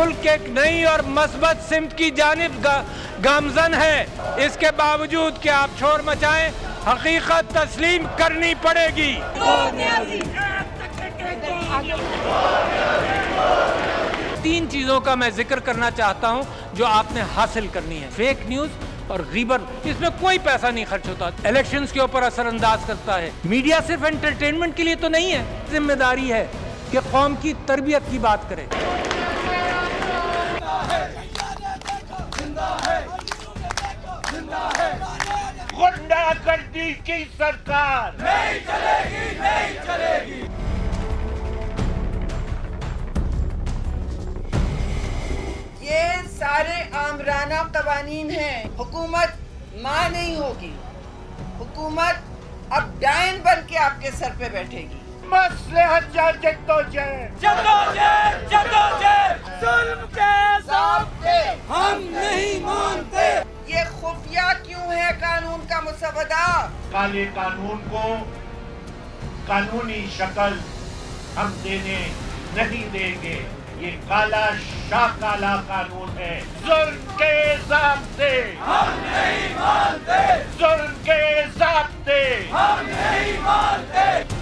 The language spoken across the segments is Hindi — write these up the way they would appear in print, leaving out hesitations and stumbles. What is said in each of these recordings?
मुल्क एक नई और मस्बत सिमत की जानिब गामजन है। इसके बावजूद कि आप शोर मचाएं, हकीकत तस्लीम करनी पड़ेगी। तीन चीजों का मैं जिक्र करना चाहता हूं जो आपने हासिल करनी है। फेक न्यूज और गीबत, इसमें कोई पैसा नहीं खर्च होता, इलेक्शंस के ऊपर असरअंदाज करता है। मीडिया सिर्फ एंटरटेनमेंट के लिए तो नहीं है, जिम्मेदारी है कि कौम की तरबियत की बात करे। गुंडागर्दी की सरकार नहीं चलेगी, नहीं चलेगी। ये सारे आमराना कवानीन हैं। हुकूमत मां नहीं होगी, हुकूमत अब डायन बन के आपके सर पे बैठेगी। मसलहत जद्दोजहद, जद्दोजहद, जद्दोजहद, जुल्म के ज़ाब्ते हम नहीं मानते। ये खुफिया क्यों है कानून का मुसवदा? काले कानून को कानूनी शक्ल हम देने नहीं देंगे। ये काला शाह काला कानून है। जुल्म के ज़ाब्ते हम नहीं मानते, जुल्म के ज़ाब्ते हम नहीं मानते।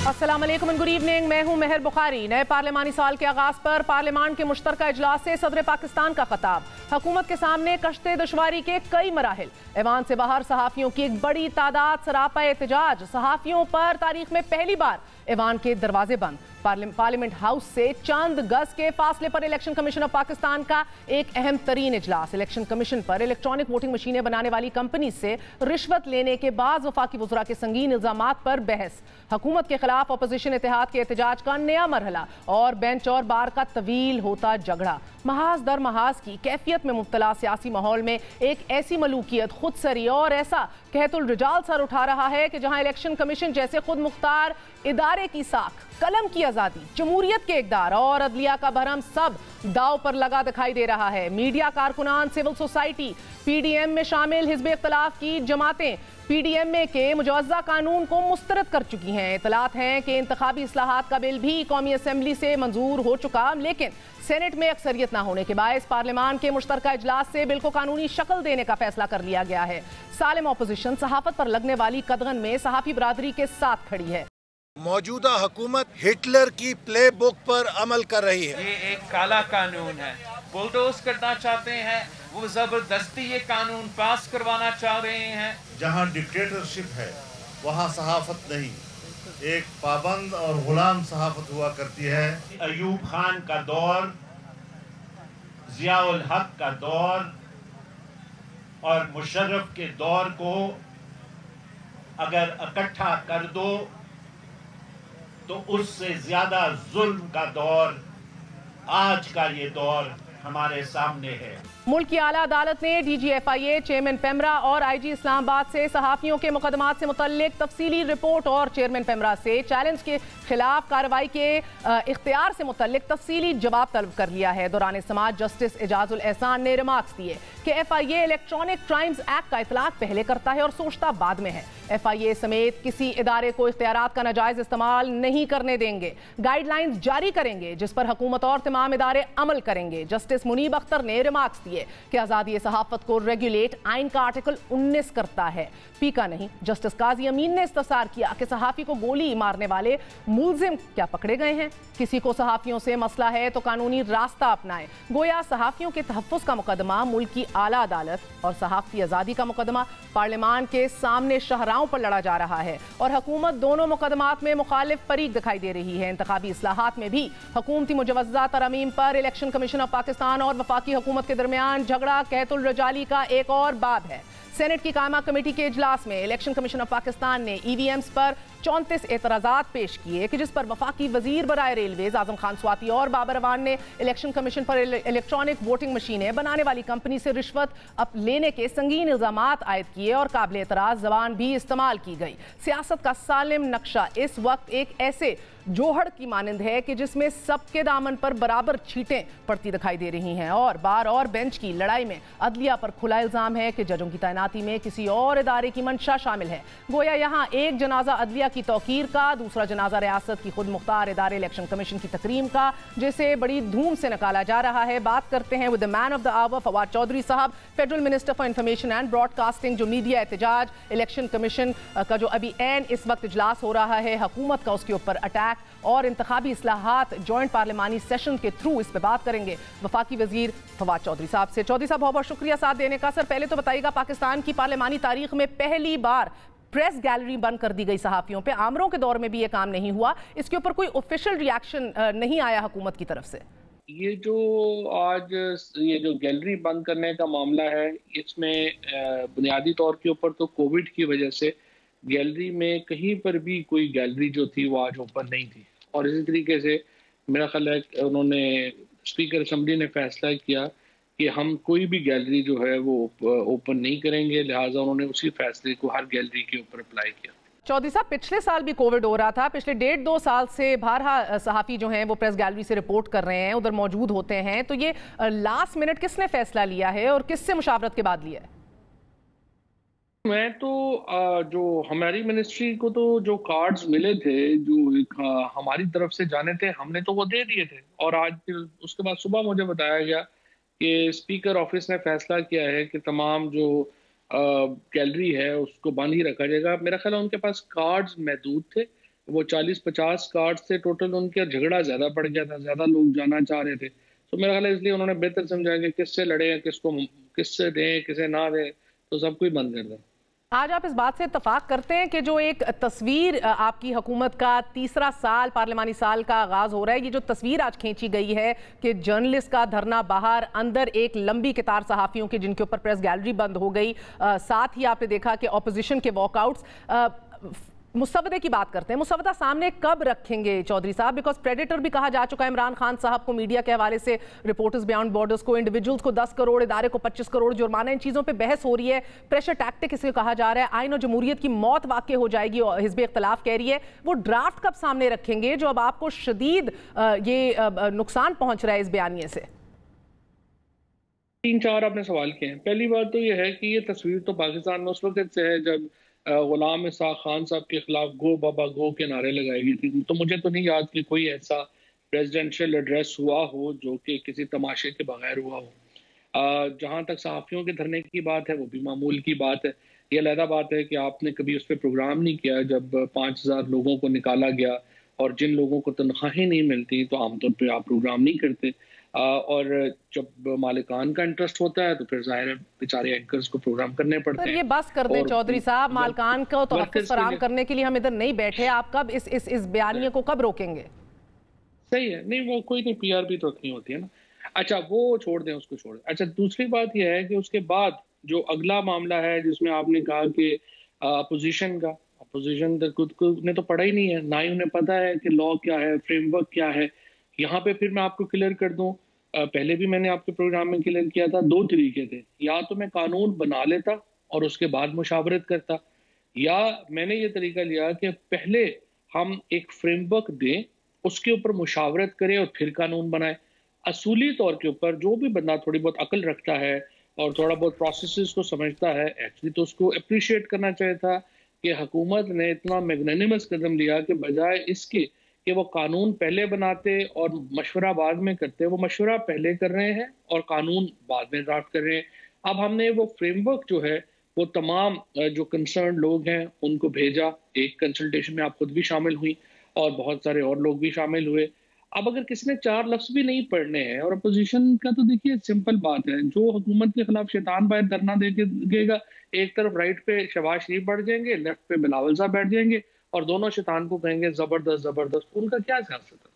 अस्सलाम वालेकुम एंड गुड इवनिंग। मैं हूं मेहर बुखारी। नए पार्लिमानी साल के आगाज पर पार्लियामान के मुश्तरका इजलास से सदर पाकिस्तान का खिताब। हुकूमत के सामने कश्ते दुश्वारी के कई मराहिल। ऐवान से बाहर सहाफ़ियों की एक बड़ी तादाद सरापा एहतजाज। सहाफ़ियों पर तारीख में पहली बार ऐवान के दरवाजे बंद। पार्लियामेंट हाउस से चंद गज के फासले पर इलेक्शन कमीशन ऑफ पाकिस्तान का एक अहम तरीन इजलास। इलेक्शन कमीशन पर इलेक्ट्रॉनिक वोटिंग मशीनें बनाने वाली कंपनी से रिश्वत लेने के बाद वफाकी वज़रा के संगीन इल्जामात पर बहस। हुकूमत के खिलाफ अपोजिशन इत्तेहाद के एहतजाज का नया मरहला और बेंच और बार का तवील होता झगड़ा। महाज दर महाज की कैफियत में मुब्तला सियासी माहौल में एक ऐसी मलूकियत, खुदसरी और ऐसा कहतुल रिजाल सर उठा रहा है कि जहां इलेक्शन कमीशन जैसे खुद मुख्तार इदारे की साख, कलम की आज़ादी, जमहूरियत के इक़दार और अदलिया का भरम सब दाव पर लगा दिखाई दे रहा है। मीडिया कारकुनान, सिविल सोसाइटी, PDM में शामिल हिज़्ब इख्तिलाफ की जमातें PDMA के मुजवज़्ज़ा कानून को मुस्तरद कर चुकी हैं। इतलात हैं कि इंतखाबी इस्लाहात का बिल भी कौमी असम्बली से मंजूर हो चुका, लेकिन सेनेट में अक्सरियत न होने के बायस पार्लियामान के मुश्तरका इजलास से बिल को कानूनी शक्ल देने का फैसला कर लिया गया है। सालिम अपोजिशन सहाफत पर लगने वाली कदगन में सहाफ़ी बरादरी के साथ खड़ी है। मौजूदा हुकूमत हिटलर की प्ले बुक पर अमल कर रही है। ये एक काला कानून है, बुलडोज करना चाहते हैं, वो जबरदस्ती ये कानून पास करवाना चाह रहे हैं। जहाँ डिक्टेटरशिप है वहाँ सहाफत नहीं, एक पाबंद और गुलाम सहाफत हुआ करती है। अयूब खान का दौर, जियाउल हक का दौर और मुशर्रफ के दौर को अगर इकट्ठा कर दो तो उससे ज्यादा जुल्म का दौर आज का ये दौर हमारे सामने है। मुल्क की आला अदालत ने DG-FIA, चेयरमैन पेमरा और IG इस्लामाबाद से सहाफ़ियों के मुकदमात से मुतल्लिक तफसीली रिपोर्ट और चेयरमैन पेमरा से चैलेंज के खिलाफ कार्रवाई के इख्तियार से मुतल्लिक तफसीली जवाब तलब कर लिया है। दौरान समाअत जस्टिस एजाजुल एहसान ने रिमार्क्स दिए कि FIA इलेक्ट्रॉनिक क्राइम्स एक्ट का इतलाक पहले करता है और सोचता बाद में है। FIA समेत किसी इदारे को इख्तियारात का नाजायज इस्तेमाल नहीं करने देंगे। गाइडलाइंस जारी करेंगे जिस पर हुकूमत और तमाम इदारे अमल करेंगे। जस्टिस मुनीब अख्तर ने रिमार्क्स दिए कि आज़ादी सहाफत को रेगुलेट आइन का आर्टिकल 19 करता है, पीका नहीं। जस्टिस काजी अमीन ने इस्तफसार किया कि सहाफ़ी को गोली मारने वाले मुलजिम क्या पकड़े गए हैं? किसी को सहाफ़ियों से मसला है तो कानूनी रास्ता अपनाए। गोया सहाफ़ियों के तहफ़्फ़ुज़ का मुकदमा मुल्क की आला अदालत और सहाफ़ती आज़ादी का मुकदमा पार्लियामान के सामने शाहराहों पर लड़ा जा रहा है और हुकूमत दोनों मुकदमात में मुखालिफ फरीक दिखाई दे रही है। इंतखाबी इस्लाहात में भी हुकूमती मुजवज़्ज़ा तरमीम पर इलेक्शन कमीशन ऑफ पाकिस्तान और वफाकी हुकूमत के दरमियान झगड़ा कहतुल रजाली का एक और बाब है। सेनेट की कायमा कमेटी के इजलास में इलेक्शन कमीशन ऑफ पाकिस्तान ने EVMs पर 34 एतराज़ात पेश किए कि जिस पर वफाकी वजीर बराए रेलवेज आजम खान स्वाति और बाबर अवान ने इलेक्शन कमीशन पर इलेक्ट्रॉनिक वोटिंग मशीनें बनाने वाली कंपनी से रिश्वत लेने के संगीन इल्जामात आयद किए और काबिल एतराज़ जबान भी इस्तेमाल की गई। सियासत का सालिम नक्शा इस वक्त एक ऐसे जोहड़ की मानंद है कि जिसमें सबके दामन पर बराबर छींटें पड़ती दिखाई दे रही हैं और बार और बेंच की लड़ाई में अदलिया पर खुला इल्जाम है कि जजों की तैनाती तैनाती में किसी और इदारे की मंशा शामिल है। गोया यहाँ एक जनाजा अदलिया की तौकीर का, दूसरा जनाजा रियासत की खुद मुख्तार इदारे इलेक्शन कमीशन की तकरीम का, जिसे बड़ी धूम से निकाला जा रहा है। बात करते हैं with the man of the hour Fawad Chaudhry साहब, federal minister for information and broadcasting. जो मीडिया एहतजाज इलेक्शन कमीशन का जो अभी एन इस वक्त इजलास हो रहा है, हुकूमत का उसके ऊपर अटैक और इंतखाबी इस्लाहात जॉइंट पार्लिमानी सेशन के थ्रू, इस पर बात करेंगे वफाकी वजीर फवाद चौधरी साहब से। चौधरी साहब बहुत बहुत शुक्रिया साथ देने का। सर पहले तो बताइएगा, पाकिस्तान की पार्लिमानी तारीख में पहली बार प्रेस गैलरी बंद कर दी गई सहाफियों पे, आमरों के दौर में भी ये काम नहीं हुआ, इसके ऊपर कोई ऑफिशियल रिएक्शन नहीं आया हुकूमत की तरफ से? ये जो आज ये जो गैलरी बंद करने का मामला है, इसमें बुनियादी तौर के ऊपर तो कोविड की वजह से गैलरी में कहीं पर भी कोई गैलरी जो थी वो आज ओपन नहीं थी। और इसी तरीके से मेरा ख्याल है उन्होंने स्पीकर असम्बली ने फैसला किया कि हम कोई भी गैलरी जो है वो ओपन नहीं करेंगे, लिहाजा उन्होंने उसी फैसले को हर गैलरी के ऊपर अप्लाई किया। चौधरी साहब, पिछले साल भी कोविड हो रहा था, पिछले 1.5-2 साल से बारहा सहाफ़ी जो हैं वो प्रेस गैलरी से रिपोर्ट कर रहे हैं, उधर मौजूद होते हैं, तो ये लास्ट मिनट किसने फैसला लिया है और किससे मुशावरत के बाद लिया है? मैं तो जो हमारी मिनिस्ट्री को तो जो कार्ड्स मिले थे जो हमारी तरफ से जाने थे, हमने तो वो दे दिए थे। और आज फिर उसके बाद सुबह मुझे बताया गया कि स्पीकर ऑफिस ने फैसला किया है कि तमाम जो गैलरी है उसको बंद ही रखा जाएगा। मेरा ख्याल है उनके पास कार्ड्स महदूद थे, वो 40-50 कार्ड्स थे टोटल, उनका झगड़ा ज़्यादा पड़ गया था, ज़्यादा लोग जाना चाह रहे थे, तो मेरा ख्याल है इसलिए उन्होंने बेहतर समझा कि किससे लड़े, किससे दें, किसे ना दें, तो सब कुछ बंद कर दें। आज आप इस बात से इत्तफाक करते हैं कि जो एक तस्वीर आपकी हुकूमत का तीसरा साल पार्लिमानी साल का आगाज हो रहा है, ये जो तस्वीर आज खींची गई है कि जर्नलिस्ट का धरना बाहर, अंदर एक लंबी कतार सहाफ़ियों की जिनके ऊपर प्रेस गैलरी बंद हो गई, साथ ही आपने देखा कि ऑपोजिशन के वॉकआउट्स। मुसवदे की बात करते हैं, मुसवदा सामने कब रखेंगे चौधरी साहब? बिकॉज प्रेडेटर भी कहा जा चुका है इमरान खान साहब को, मीडिया के हवाले से रिपोर्टर्स बियॉन्ड बॉर्डर्स को, इंडिविजुअल्स को 10 करोड़, इदारे को 25 करोड़ जुर्माना, इन चीज़ों पे बहस हो रही है। प्रेशर टैक्टिक इसे कहा जा रहा है, आइन और जमहूरियत की मौत वाक़ई हो जाएगी, और हिज़्ब इख्तिलाफ कह रही है। वो ड्राफ्ट कब सामने रखेंगे जो अब आपको शदीद ये नुकसान पहुंच रहा है इस बयानिए से? 3-4 आपने सवाल किए हैं। पहली बात तो ये है कि ये तस्वीर तो पाकिस्तान में उस वक्त से है जब गुलाम इसाक खान साहब के खिलाफ गो बाबा गो के नारे लगाए गए थे। तो मुझे तो नहीं याद कि कोई ऐसा प्रेसिडेंशियल एड्रेस हुआ हो जो कि किसी तमाशे के बगैर हुआ हो। जहाँ तक सहाफ़ियों के धरने की बात है, वो भी मामूल की बात है। ये अलग बात है कि आपने कभी उस पर प्रोग्राम नहीं किया। जब 5000 लोगों को निकाला गया और जिन लोगों को तनख्वाहें नहीं मिलती तो आमतौर पर आप प्रोग्राम नहीं करते। और जब मालिकान का इंटरेस्ट होता है तो फिर जाहिर है बेचारे एंकर्स को प्रोग्राम करने पड़ते हैं। ये बस कर दें चौधरी साहब, मालिकान को तो हक़ फराहम करने के लिए हम इधर नहीं बैठे। आप कब इस बयानिए को कब रोकेंगे? सही है, नहीं वो कोई नहीं, पीआरपी तो रखनी होती है ना। अच्छा वो छोड़ दें, उसको छोड़ दें। अच्छा दूसरी बात यह है कि उसके बाद जो अगला मामला है जिसमें आपने कहा कि अपोजिशन का, अपोजिशन ने तो पढ़ा ही नहीं है, ना ही उन्हें पता है कि लॉ क्या है, फ्रेमवर्क क्या है। यहाँ पे फिर मैं आपको क्लियर कर दूं, पहले भी मैंने आपके प्रोग्राम में क्लियर किया था, 2 तरीके थे। या तो मैं कानून बना लेता और उसके बाद मुशावरत करता, या मैंने ये तरीका लिया कि पहले हम एक फ्रेमवर्क दें, उसके ऊपर मुशावरत करें और फिर कानून बनाए। असूली तौर के ऊपर जो भी बंदा थोड़ी बहुत अकल रखता है और थोड़ा बहुत प्रोसेसेस को समझता है, एक्चुअली तो उसको अप्रिशिएट करना चाहिए था कि हुकूमत ने इतना मैग्नेनिमस कदम लिया कि बजाय इसके कि वो कानून पहले बनाते और मशवरा बाद में करते, वो मशवरा पहले कर रहे हैं और कानून बाद में ड्राफ्ट कर रहे हैं। अब हमने वो फ्रेमवर्क जो है वो तमाम जो कंसर्न लोग हैं उनको भेजा। एक कंसल्टेशन में आप खुद भी शामिल हुई और बहुत सारे और लोग भी शामिल हुए। अब अगर किसी ने 4 लफ्ज़ भी नहीं पढ़ने हैं, और अपोजिशन का तो देखिए सिंपल बात है, जो हुकूमत के खिलाफ शैतान बाहर धरना देगा, एक तरफ राइट पे शहबाज शरीफ बैठ जाएंगे, लेफ्ट पे बिलावल साहब बैठ जाएंगे और दोनों शैतान को कहेंगे जबरदस्त जबरदस्त। उनका क्या सियासत है?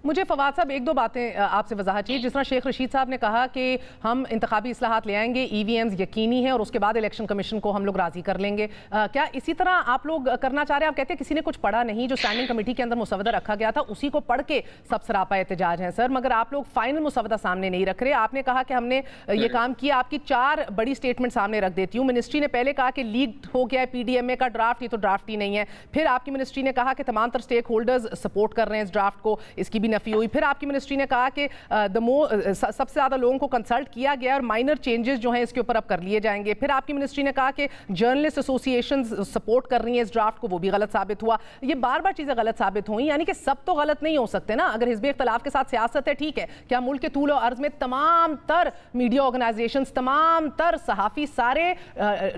मुझे फवाद साहब 1-2 बातें आपसे वजाहत चाहिए। जिस तरह शेख रशीद साहब ने कहा कि हम इंतखाबी इस्लाहात ले आएंगे, EVMs यकीनी है और उसके बाद इलेक्शन कमीशन को हम लोग राजी कर लेंगे, क्या इसी तरह आप लोग करना चाह रहे हैं? आप कहते हैं किसी ने कुछ पढ़ा नहीं, जो स्टैंडिंग कमेटी के अंदर मुसवदा रखा गया था उसी को पढ़ के सब सरापा एहतजाज है सर, मगर आप लोग फाइनल मुसवदा सामने नहीं रख रहे। आपने कहा कि हमने ये काम किया, आपकी 4 बड़ी स्टेटमेंट सामने रख देती हूँ। मिनिस्ट्री ने पहले कहा कि लीक हो गया है PDMA का ड्राफ्ट, ये तो ड्राफ्ट ही नहीं है। फिर आपकी मिनिस्ट्री ने कहा कि तमाम तर स्टेक होल्डर्स सपोर्ट कर रहे हैं इस ड्राफ्ट को, इसकी भी नफी हुई, फिर आपकी मिनिस्ट्री ने कहा कि सबसे ज़्यादा लोगों को कंसल्ट किया गया और माइनर चेंजेस जो हैं इसके ऊपर अब कर लिए जाएंगे। फिर आपकी मिनिस्ट्री ने कहा कि जर्नलिस्ट एसोसिएशन सपोर्ट कर रही हैं इस ड्राफ्ट को, वो भी गलत साबित हुआ। ये बार बार चीज़ें गलत साबित हुई, यानी कि सब तो गलत नहीं हो सकते ना। अगर हिज़्ब इख्तिलाफ के साथ सियासत है, ठीक है, क्या मुल्क के तूल और अर्ज में तमाम तर मीडिया ऑर्गेनाइजेशन, तमाम तर सहाफ़ी सारे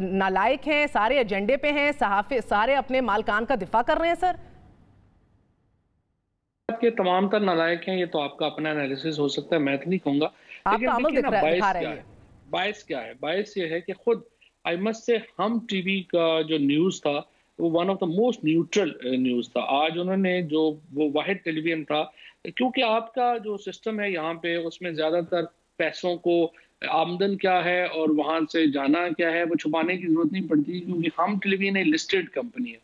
नालायक हैं, सारे एजेंडे पे हैं, सहाफ़ी सारे अपने मालकान का दिफा कर रहे हैं? सर आपके तमाम तर नालायक हैं, ये तो आपका अपना एनालिसिस हो सकता है, मैं तो नहीं कहूँगा। लेकिन बायस क्या है? बायस ये है कि खुद आई मस्ट से हम टीवी का जो न्यूज़ था वो one of the most neutral news था। आज उन्होंने जो वो वाहिद टेलीविजन था, क्योंकि आपका जो सिस्टम है यहाँ पे उसमें ज़्यादातर पैसों को आमदन क्या है और वहाँ से जाना क्या है वो छुपाने की जरूरत नहीं पड़ती, क्योंकि हम टेलीविजन एक लिस्टेड कंपनी है।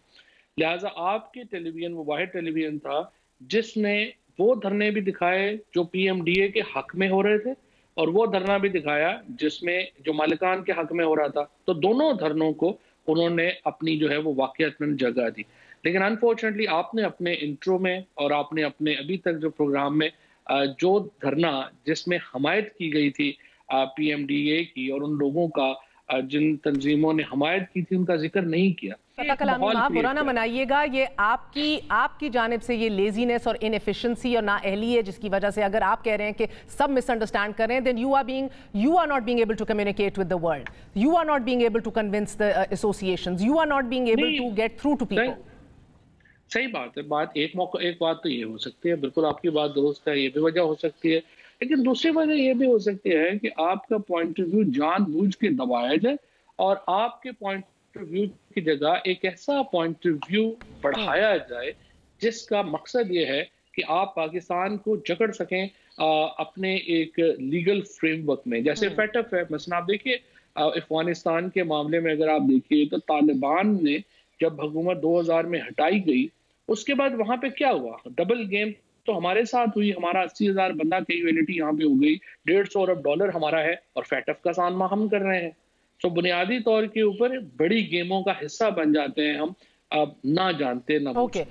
लिहाजा आपके टेलीविजन वो वाहिद टेलीविजन था जिसने वो धरने भी दिखाए जो PMDA के हक में हो रहे थे और वो धरना भी दिखाया जिसमें जो मालिकान के हक में हो रहा था। तो दोनों धरनों को उन्होंने अपनी जो है वो वाकईतन जगह दी। लेकिन अनफॉर्चुनेटली आपने अपने इंट्रो में और आपने अपने अभी तक जो प्रोग्राम में जो धरना जिसमें हमायत की गई थी PMDA की और उन लोगों का जिन तंजीमों ने हमायत की थी उनका जिक्र नहीं किया। बुरा ना मनाइएगा, ये आपकी जानिब से ये लेजीनेस और इनएफिशिएंसी और नाअहली है जिसकी वजह से अगर आप कह रहे हैं कि सब मिसअंडरस्टैंड कर रहे हैं, then you are not being able to communicate with the world, you are not being able to convince the associations, you are not being able to get through to people. सही बात है। एक बात तो ये हो सकती है, बिल्कुल आपकी बात दुरुस्त है, ये भी वजह हो सकती है। लेकिन दूसरी वजह ये भी हो सकती है कि आपका पॉइंट ऑफ व्यू जानबूझ के दबाया जाए और आपके पॉइंट ऑफ व्यू की जगह एक ऐसा पॉइंट ऑफ व्यू बढ़ाया जाए जिसका मकसद ये है कि आप पाकिस्तान को जकड़ सकें अपने एक लीगल फ्रेमवर्क में। जैसे फैटफ है, मसलन आप देखिए अफगानिस्तान के मामले में अगर आप देखिए तो तालिबान ने जब हुकूमत 2000 में हटाई गई उसके बाद वहां पे क्या हुआ, डबल गेम तो हमारे साथ हुई। हमारा 80,000 बंदा कैजुअलिटी यहाँ पे हो गई, $150 अरब हमारा है और फैटफ का सामना हम कर रहे हैं। तो बुनियादी तौर के ऊपर बड़ी गेमों का हिस्सा बन जाते हैं हम, अब ना जानते ना ओके।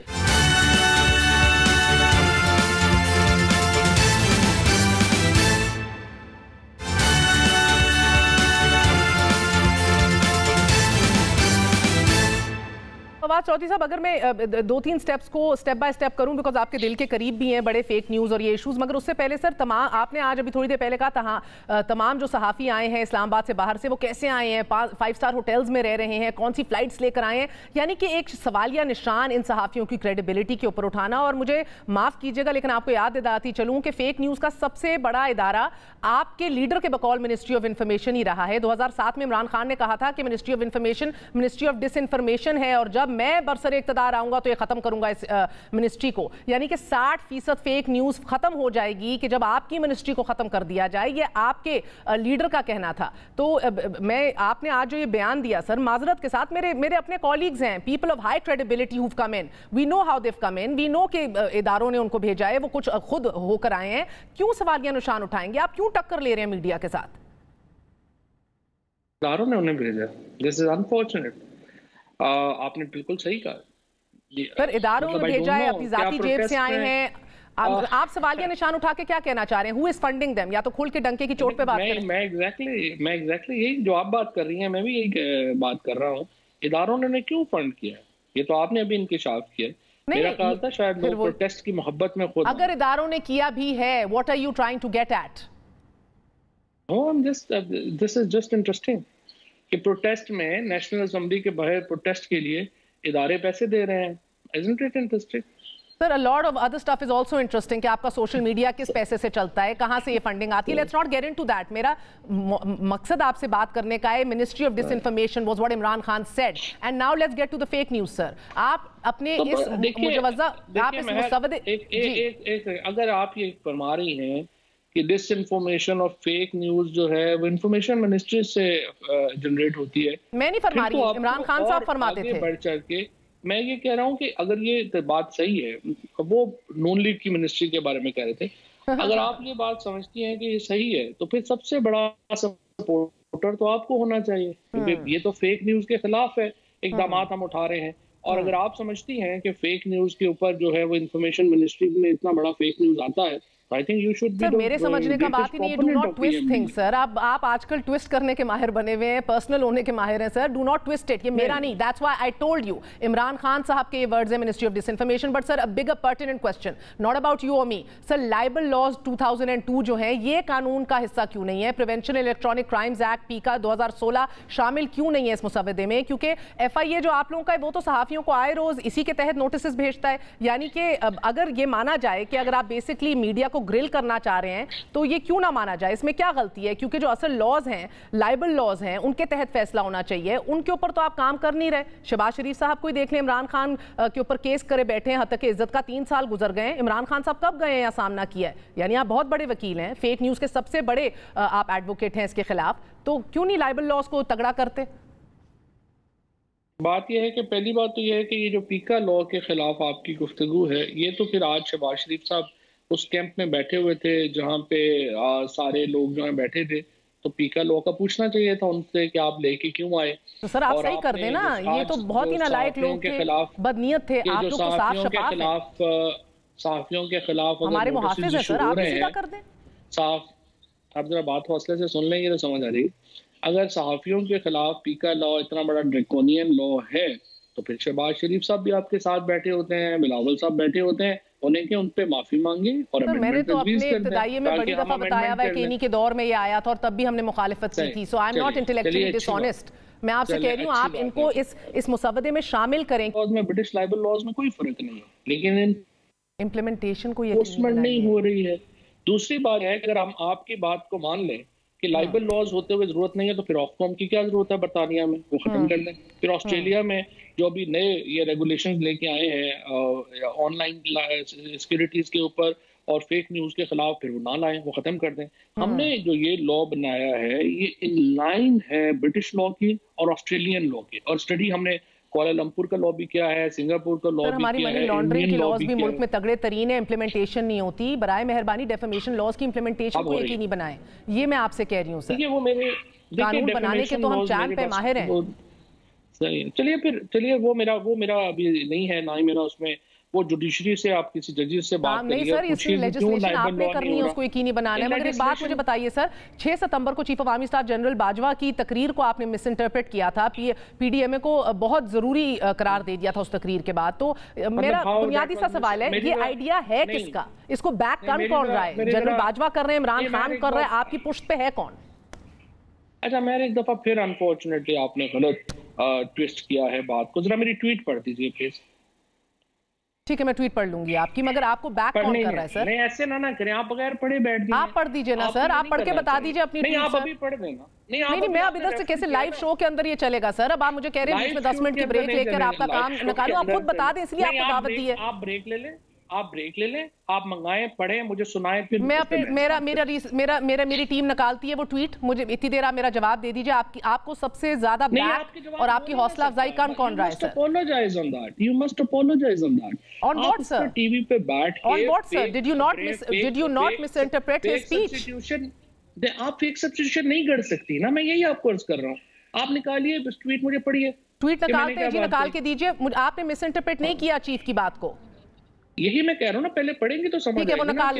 फवाद चौधरी साहब, अगर मैं 2-3 स्टेप्स को स्टेप बाय स्टेप करूं, बिकॉज आपके दिल के करीब भी हैं बड़े फेक न्यूज़ और ये इश्यूज, मगर उससे पहले सर आपने आज अभी थोड़ी देर पहले कहा तमाम जो सहाफ़ी आए हैं इस्लामाबाद से बाहर से वो कैसे आए हैं, 5 स्टार होटल्स में रह रहे हैं, कौन सी फ्लाइट्स लेकर आए हैं, यानी कि एक सवालिया निशान इन सहाफ़ियों की क्रेडिबिलिटी के ऊपर उठाना। और मुझे माफ़ कीजिएगा लेकिन आपको याद दिलाती चलूँ कि फेक न्यूज़ का सबसे बड़ा इदारा आपके लीडर के बकौल मिनिस्ट्री ऑफ इंफॉर्मेशन ही रहा है। 2007 में इमरान खान ने कहा था कि ministry of information ministry of disinformation है और जब मैं बरसर इक़्तिदार आऊंगा तो ये खत्म करूंगा इस मिनिस्ट्री को। यानी कि 60% फेक न्यूज़ खत्म हो जाएगी कि जब आपकी मिनिस्ट्री को खत्म कर दिया जाए, ये आपके लीडर का कहना था। तो आपने आज जो ये बयान दिया सर, माजरत के साथ मेरे अपने कॉलीग्स हैं, people of high credibility who come in, we know how they come in, we know कि इदारों ने उनको भेजा है, वो कुछ खुद होकर आए हैं, क्यों सवालिया निशान उठाएंगे आप, क्यों टक्कर ले रहे हैं मीडिया के साथ? इदारों ने उन्हें भेजा, दिस इज अनफॉर्चुनेट। आपने बिल्कुल सही कहा सर, इदारों ने भेजा है, अपनी जाती जेब से आए हैं। आप सवालिया निशान उठा के क्या कहना चाह रहे हैं? Who is funding them? या तो खुल के डंके की चोट पे बात करें। मैं एग्जैक्टली यही जो आप बात कर रही हैं मैं भी यही बात कर रहा हूँ। इदारों ने क्यों फंड किया, ये तो आपने अभी इंकिशाफ किया। मेरा ख्याल था शायद लोग प्रोटेस्ट की मोहब्बत में खुद, अगर इदारों ने किया भी है, what are you trying to get at? This is just interesting कि प्रोटेस्ट में नेशनल असेंबली के बाहर प्रोटेस्ट के लिए इदारे पैसे दे रहे हैं। Isn't it interesting? Sir, a lot of other stuff is also interesting कि आपका सोशल मीडिया किस पैसे से चलता है, कहाँ से ये फंडिंग आती है। Let's not get into that. मेरा मकसद आपसे बात करने का है, ministry of disinformation was what Imran Khan said, and now let's get to the fake news, sir. आप अपने इस मुजवजा आप इस मुसवदे अगर आप ये फरमा रही हैं कि डिसइंफॉर्मेशन और फेक न्यूज जो है वो इंफॉर्मेशन मिनिस्ट्री से जनरेट होती है, मैं नहीं फरमा रही, इमरान खान साहब फरमाते थे। बढ़ चढ़ के मैं ये कह रहा हूँ कि अगर ये बात सही है, वो नून लीग की मिनिस्ट्री के बारे में कह रहे थे, अगर आप ये बात समझती हैं कि ये सही है तो फिर सबसे बड़ा सपोर्टर तो आपको होना चाहिए, क्योंकि ये तो फेक न्यूज के खिलाफ है, इकदाम हम उठा रहे हैं। और अगर आप समझती हैं कि फेक न्यूज के ऊपर जो है वो इंफॉर्मेशन मिनिस्ट्री में इतना बड़ा फेक न्यूज आता है, I think you should be sir मेरे समझने का बात ही नहीं है, do not twist things sir. आप आजकल ट्विस्ट करने के माहिर बने हुए हैं, पर्सनल होने के माहिर हैं sir. Do not twist it, ये मेरा नहीं, that's why I told you Imran Khan साहब के ये वर्ड्स हैं ministry of disinformation. But sir a bigger pertinent question, not about you और मी सर, लाइबल लॉज 2002 जो है ये कानून का हिस्सा क्यों नहीं है? प्रिवेंशन इलेक्ट्रॉनिक क्राइम्स एक्ट पीका 2016 शामिल क्यों नहीं है इस मुसवदे में? क्योंकि FIA जो आप लोगों का है वो तो सहाफियों को आए रोज इसी के तहत नोटिस भेजता है। यानी कि अगर ये माना जाए कि अगर आप बेसिकली मीडिया को ग्रिल करना चाह रहे हैं तो ये क्यों ना माना जाए? इसमें क्या गलती है? क्योंकि जो असल लॉज हैं, लाइबल लॉज हैं, उनके तहत फैसला होना चाहिए, उनके ऊपर तो आप काम कर नहीं रहे। शहबाज शरीफ साहब को ही देख लें, इमरान खान के ऊपर केस करे बैठे हैं, हद तक इज्जत का 3 साल गुजर गए हैं। इमरान खान साहब कब गए हैं या सामना किया है? यानी आप बहुत बड़े वकील हैं, फेक न्यूज के सबसे बड़े आप एडवोकेट हैं इसके खिलाफ, तो क्यों नहीं लाइबल लॉज को तगड़ा करते? बात यह है कि पहली बात तो यह है कि ये जो पीका लॉ के खिलाफ आपकी गुफ्तगू है, ये तो फिर आज शहबाज शरीफ साहब उस कैंप में बैठे हुए थे जहां पे सारे लोग जो है बैठे थे, तो पीका लॉ का पूछना चाहिए था उनसे कि आप लेके क्यों आए। तो सर आप सही कर देना, ये तो बहुत ही नालायक लोग के खिलाफ बदनीयत थे, आप लोग तो साफ शफाफ हैं। सहाफियों के खिलाफ हमारे मुहाफिज हैं सर, आप सीधा कर दें। साफ, आप जरा बात हौसले से सुन लेंगे तो समझ आ जाएगी। अगर सहाफियों के खिलाफ पीका लॉ इतना बड़ा ड्रैकोनियन लॉ है तो फिर शहबाज शरीफ साहब भी आपके साथ बैठे होते हैं, बिलावल साहब बैठे होते हैं, उन्हें के उन पे माफी मांगे। और मैंने तो अपने इब्तिदाई में बड़ी दफा बताया हुआ है कि इन्हीं के दौर में ये आया था और तब भी हमने मुखालिफत की थी। So I am not intellectually dishonest. मैं आपसे कह रही हूँ आप इनको इस मुसवदे में शामिल करें। ब्रिटिश लाइबल लॉज में कोई फर्क नहीं है, लेकिन इम्प्लीमेंटेशन को नहीं हो रही है। दूसरी बात है अगर हम आपकी बात को मान लें कि लाइबल लॉज होते हुए जरूरत नहीं है तो फिर ऑफकॉम की क्या जरूरत है? बरतानिया में वो खत्म कर दें। फिर ऑस्ट्रेलिया में जो अभी नए ये रेगुलेशंस लेके आए हैं ऑनलाइन सिक्योरिटीज के ऊपर और फेक न्यूज के खिलाफ, फिर वो ना लाएं, वो खत्म कर दें। हमने जो ये लॉ बनाया है ये इन लाइन है ब्रिटिश लॉ की और ऑस्ट्रेलियन लॉ की। और स्टडी हमने कोलालमपुर का लॉ भी किया है, सिंगापुर का लॉ भी किया है, हमारी मनी लॉन्ड्रिंग के लॉज भी मुल्क में तगड़े तरीन है, इंप्लीमेंटेशन नहीं होती। बराए मेहरबानी डेफिमेशन लॉज की इंप्लीमेंटेशन को यकीनी बनाएं, ये मैं आपसे कह रही हूँ सर। वो मेरे कानून बनाने के तो हम चांद पे माहिर हैं। सही है, चलिए वो मेरा अभी नहीं है, ना ही मेरा उसमें वो जुडिशरी से आप किसी जजेस से बात करिए। नहीं सर, इसमें लेजिस्लेशन आपने करनी है, उसको यकीनी बनाना है। मगर एक बात मुझे बताइए सर, 6 सितंबर को chief of army staff general Bajwa की तकरीर को आपने मिस इंटरप्रेट किया था, PDMA को बहुत जरूरी करार दे दिया था उस तकरीर के बाद। तो मेरा बुनियादी सा सवाल है, ये आइडिया है किसका? इसको बैक कौन रहा है? जनरल बाजवा कर रहे हैं, इमरान खान कर रहे हैं, आपकी पुष्ट पे है कौन? अच्छा, मैंने एक दफा फिर अनफॉर्चुनेटली आपने गलत ट्विस्ट किया है बात को। जरा मेरी ट्वीट पढ़ दीजिए प्लीज। ठीक है, मैं ट्वीट पढ़ लूंगी आपकी, मगर आपको बैक कौन कर रहा है सर? नहीं ऐसे ना करें, आप बगैर पढ़े बैठ जाइए। आप पढ़ दीजिए ना सर, आप पढ़ के बता दीजिए अपनी ट्वीट। आप अभी पढ़ देना। नहीं, मैं अब इधर से कैसे लाइव शो के अंदर ये चलेगा सर? अब आप मुझे कह रहे हैं बीच में 10 मिनट की ब्रेक लेकर आपका काम निकालो, आप खुद बता दें, इसलिए आपको दावत दी है। आप ब्रेक ले लें, आप मंगाएं, पढ़ें, मुझे सुनाएं, फिर मैं मेरी टीम निकालती है वो ट्वीट। मुझे इतनी देर आप मेरा जवाब दे दीजिए। आपको सबसे ज्यादा बैक और आपकी हौसला अफजाई कौन रहा है sir? Apologize on that. You must apologize on that. On what sir? TV पे बैठ के On what sir? Did you not misinterpret his speech? आप फेक सब्स्टिट्यूशन नहीं कर सकती ना, मैं यही आपको अर्ज कर रहा हूँ। आप निकालिए ट्वीट, मुझे पढ़िए। ट्वीट निकालते हैं जी, निकाल के दीजिए। आपने मिसइंटरप्रेट नहीं किया चीफ की बात को, यही मैं कह रहा हूँ ना, पहले पढ़ेंगे तो समझ ठीक है। वो निकाल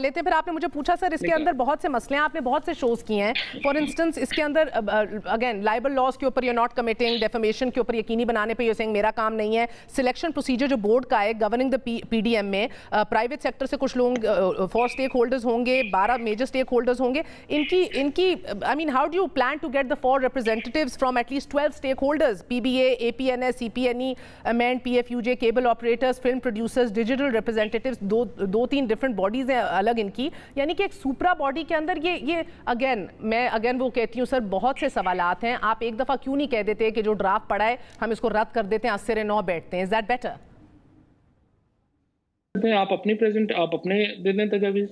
लेते हैं, फिर आपने मुझे पूछा सर इसके अंदर बहुत से मसले हैं, आपने बहुत से शोज किए हैं। फॉर इंस्टेंस इसके अंदर अगेन लाइबल लॉज के ऊपर यू नॉट कमिटिंग, डेफेमेशन के ऊपर यकीनी बनाने पे यू सेइंग मेरा काम नहीं है। सिलेक्शन प्रोसीजर जो बोर्ड का है गवर्निंग द PDM में प्राइवेट सेक्टर से कुछ लोग 4 स्टेक होल्डर्स होंगे, 12 मेजर स्टेक होल्डर्स होंगे। इनकी I mean how do you plan to get the 4 representatives from at least 12 stakeholders? PBA, APNS, CPNE, AMEND, PFUJ, cable operators, film producers, digital representatives, 2-3 different bodies हैं अलग इनकी। यानी कि एक सुपरा बॉडी के अंदर ये अगेन वो कहती हूँ सर, बहुत से सवालात हैं। आप एक दफा क्यों नहीं कह देते कि जो ड्राफ्ट पड़ा है हम इसको रद्द कर देते हैं, 8 बैठते हैं? Is that better? आप अपने दे दें तजावीज़,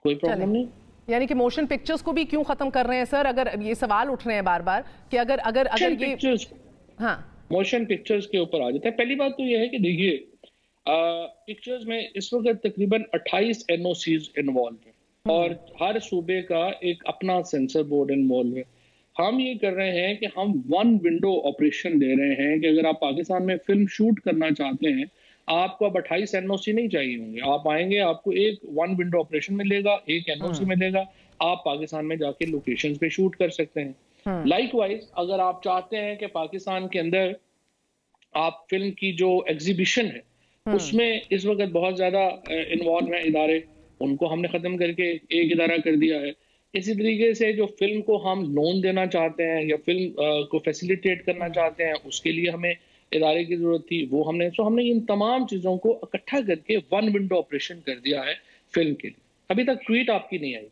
कोई प्रॉब्लम नहीं। यानी कि मोशन पिक्चर्स को भी क्यों खत्म कर रहे हैं सर? अगर ये सवाल उठ रहे हैं बार बार कि अगर ये हाँ मोशन पिक्चर्स के ऊपर आ जाता है। पहली बात तो ये है कि देखिए पिक्चर्स में इस वक्त तकरीबन 28 NOCs इन्वॉल्व है और हर सूबे का एक अपना सेंसर बोर्ड इन्वॉल्व है। हम ये कर रहे हैं कि हम वन विंडो ऑपरेशन दे रहे हैं कि अगर आप पाकिस्तान में फिल्म शूट करना चाहते हैं, आपको अब 28 एनओसी नहीं चाहिए होंगे। आप आएंगे, आपको एक वन विंडो ऑपरेशन मिलेगा, एक एनओसी मिलेगा, आप पाकिस्तान में जाके लोकेशंस पे शूट कर सकते हैं। लाइकवाइज अगर आप चाहते हैं कि पाकिस्तान के अंदर आप फिल्म की जो एग्जीबिशन है उसमें इस वक्त बहुत ज्यादा इन्वॉल्व हैं इदारे, उनको हमने खत्म करके एक इदारा कर दिया है। इसी तरीके से जो फिल्म को हम लोन देना चाहते हैं या फिल्म को फैसिलिटेट करना चाहते हैं, उसके लिए हमें इदारे की जरूरत थी, वो हमने इन तमाम चीजों को इकट्ठा करके वन विंडो ऑपरेशन कर दिया है फिल्म के लिए। अभी तक ट्वीट आपकी नहीं आई।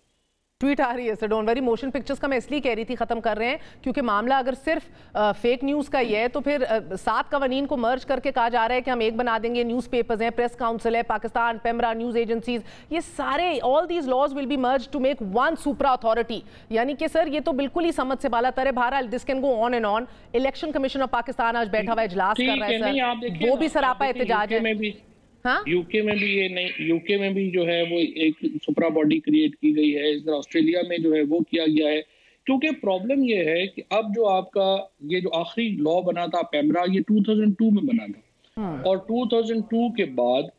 ट्वीट आ रही है sir, don't worry. Motion pictures का मैं इसलिए कह रही थी खत्म कर रहे हैं क्योंकि मामला अगर सिर्फ फेक न्यूज़ का ही है तो फिर 7 कवानीन को मर्ज करके कहा जा रहा है कि हम एक बना देंगे। न्यूज़पेपर्स हैं, प्रेस काउंसिल है, पाकिस्तान पेमरा, न्यूज़ एजेंसीज, ये सारे all these laws will be merge to make one supra authority. यानी कि सर ये तो बिल्कुल ही समझ से बाला तर है। बहरहाल this can go on and on. Election commission of Pakistan आज बैठा हुआ इजलास कर रहा है सर, वो भी सरापा एहतजाज है। हाँ? यूके में भी ये नहीं, यूके में भी जो है वो एक सुपरा बॉडी क्रिएट की गई है, इस तरह ऑस्ट्रेलिया में जो है वो किया गया है। क्योंकि प्रॉब्लम ये है कि अब जो आपका ये जो आखिरी लॉ बना था पेमरा, ये 2002 में बना था और 2002 के बाद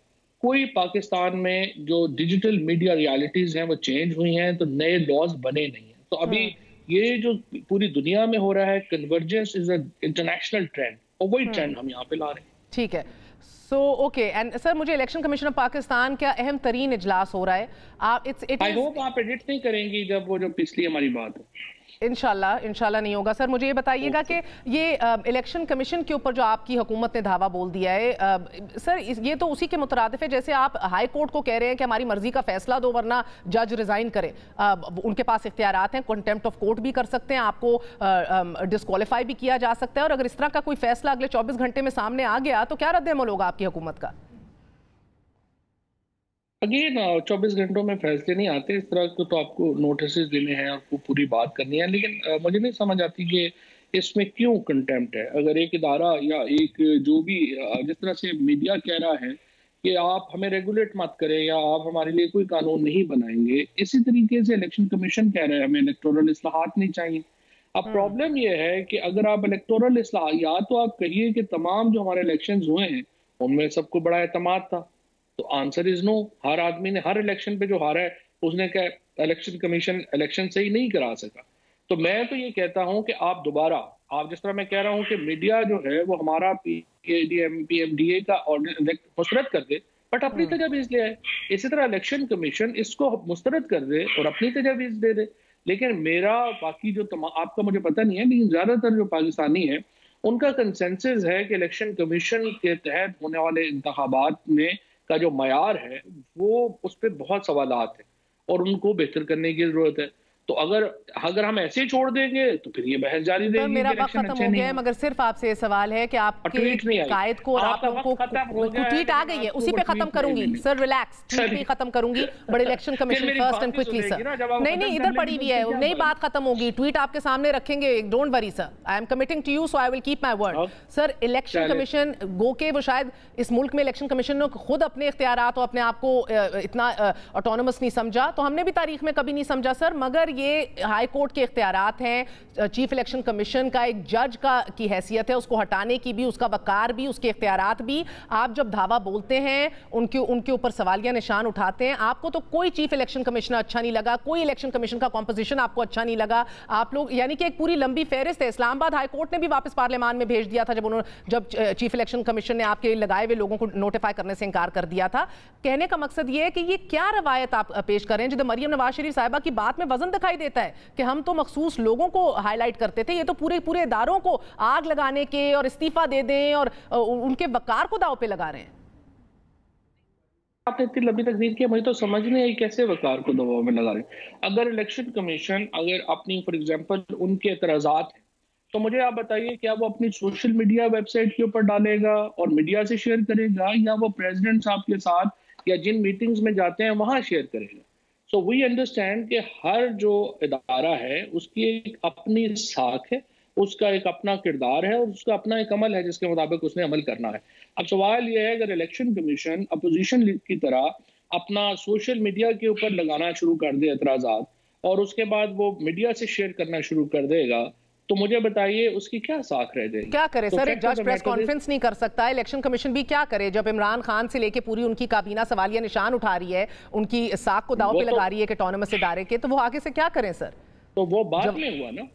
कोई पाकिस्तान में जो डिजिटल मीडिया रियलिटीज हैं वो चेंज हुई हैं, तो नए लॉज बने नहीं हैं। तो अभी ये जो पूरी दुनिया में हो रहा है convergence is a international trend, और वही ट्रेंड हम यहाँ पे ला रहे हैं। ठीक है। सो ओके एंड सर मुझे इलेक्शन कमीशन ऑफ पाकिस्तान का अहम तरीन इजलास हो रहा है। आई होप आप एडिट नहीं करेंगी जब वो जो पिछली हमारी बात हो। इंशाल्लाह नहीं होगा। सर मुझे ये बताइएगा कि ये इलेक्शन कमीशन के ऊपर जो आपकी हुकूमत ने धावा बोल दिया है सर, ये तो उसी के मुतरादिफ है जैसे आप हाई कोर्ट को कह रहे हैं कि हमारी मर्जी का फैसला दो वरना जज रिजाइन करे। उनके पास इख्तियारात हैं, कंटेम्प्ट ऑफ कोर्ट भी कर सकते हैं, आपको डिस्क्वालीफाई भी किया जा सकता है। और अगर इस तरह का कोई फैसला अगले 24 घंटे में सामने आ गया तो क्या रद्द-ए-अमल होगा आपकी हुकूमत का? अगेन 24 घंटों में फैसले नहीं आते, इस तरह को तो आपको नोटिस देने हैं, आपको पूरी बात करनी है। लेकिन मुझे नहीं समझ आती कि इसमें क्यों कंटेम्प्ट है। अगर एक इदारा या एक जो भी जिस तरह से मीडिया कह रहा है कि आप हमें रेगुलेट मत करें या आप हमारे लिए कोई कानून नहीं बनाएंगे, इसी तरीके से इलेक्शन कमीशन कह रहे हैं हमें इलेक्टोरल इस्लाहात नहीं चाहिए। अब प्रॉब्लम यह है कि अगर आप इलेक्टोरल इस्लाह, या तो आप कहिए कि तमाम जो हमारे इलेक्शन हुए हैं उनमें सबको बड़ा एतमाद था, तो आंसर इज नो। हर आदमी ने हर इलेक्शन पे जो हारा है उसने क्या इलेक्शन कमीशन इलेक्शन सही नहीं करा सका। तो मैं तो ये कहता हूं कि आप दोबारा, आप जिस तरह मैं कह रहा हूं कि मीडिया जो है वो हमारा PMDA का ऑर्डर मुस्तरद कर दे बट अपनी तजावीज़ ले आए, इसी तरह इलेक्शन कमीशन इसको मुस्तरद कर दे और अपनी तजावीज़ दे दे। लेकिन मेरा बाकी जो आपका मुझे पता नहीं है, लेकिन ज्यादातर जो पाकिस्तानी है उनका कंसेंसस है कि इलेक्शन कमीशन के तहत होने वाले इंतखाबात में का जो मयार है वो उस पर बहुत सवालात है और उनको बेहतर करने की जरूरत है। तो अगर हम ऐसे ही छोड़ देंगे तो फिर ये बहस जारी रहेगी। मेरा वक्त खत्म हो गया है, मगर सिर्फ आपसे ये सवाल है कि आपके कायद को और आप लोगों को ट्वीट आ गई है, उसी पे खत्म करूंगी सर, रिलैक्स, ट्वीट पे खत्म करूंगी। But election commission first and quickly sir. नहीं इधर पड़ी हुई है, नई बात खत्म होगी, ट्वीट आपके सामने रखेंगे, don't worry sir, I am committing to you so I will keep my word. Sir election commission गो के वो शायद इस मुल्क में इलेक्शन कमीशन ने खुद अपने इख्तियारात और अपने आप को इतना ऑटोनमस नहीं समझा, तो हमने भी तारीख में कभी नहीं समझा सर। मगर ये हाई कोर्ट के इख्तियारात हैं, चीफ इलेक्शन कमीशन का एक जज की हैसियत है, उसको हटाने की भी, उसका वकार भी, उसके इख्तियारात भी। आप जब धावा बोलते हैं उनके ऊपर सवालिया निशान उठाते हैं, आपको तो कोई चीफ इलेक्शन कमिश्नर अच्छा नहीं लगा, कोई इलेक्शन कमीशन का कॉम्पोजिशन आपको अच्छा नहीं लगा। आप लोग यानी कि एक पूरी लंबी फहरिस्त है। इस्लामाबाद हाई कोर्ट ने भी वापस पार्लियामान में भेज दिया था जब चीफ इलेक्शन कमीशन ने आपके लगाए हुए लोगों को नोटिफाई करने से इनकार कर दिया था। कहने का मकसद ये है कि ये क्या रवायत आप पेश कर रहे हैं, जिधर मरियम नवाज शरीफ साहिबा की बात में वजन दिखाई देता है कि हम तो मखसूस लोगों को हाईलाइट करते थे, ये तो पूरे इदारों को आग लगाने के और इस्तीफा दे दें और उनके वकार को दांव पे लगा रहे हैं। आपने इतनी लंबी तकरीर की, मुझे तो समझ नहीं आई कैसे वकार को दबाव में लगा रहे हैं। अगर इलेक्शन कमीशन अगर अपनी फॉर एग्जांपल उनके एतराजात हैं तो मुझे आप बताइए क्या वो अपनी सोशल मीडिया वेबसाइट के ऊपर डालेगा और मीडिया से शेयर करेगा, या वो प्रेसिडेंट साहब के साथ या जिन मीटिंग्स में जाते हैं वहां शेयर करेगा। सो वी अंडरस्टैंड कि हर जो इदारा है उसकी एक अपनी साख है, उसका एक अपना किरदार है और उसका अपना एक अमल है जिसके मुताबिक उसने अमल करना है। अब सवाल यह है अगर इलेक्शन कमीशन अपोजिशन की तरह अपना सोशल मीडिया के ऊपर लगाना शुरू कर दे एतराज़ात, और उसके बाद वो मीडिया से शेयर करना शुरू कर देगा, तो मुझे बताइए उसकी क्या साख रह जाएगी? क्या करे तो सर, एक जज प्रेस कॉन्फ्रेंस नहीं कर सकता, इलेक्शन कमीशन भी क्या करे जब इमरान खान से लेके पूरी उनकी काबीना सवालिया निशान उठा रही है, उनकी साख को दाव पे लगा रही है कि ऑटोनोमस इदारे के, तो वो आगे से क्या करें सर? तो वो बाद में हुआ ना।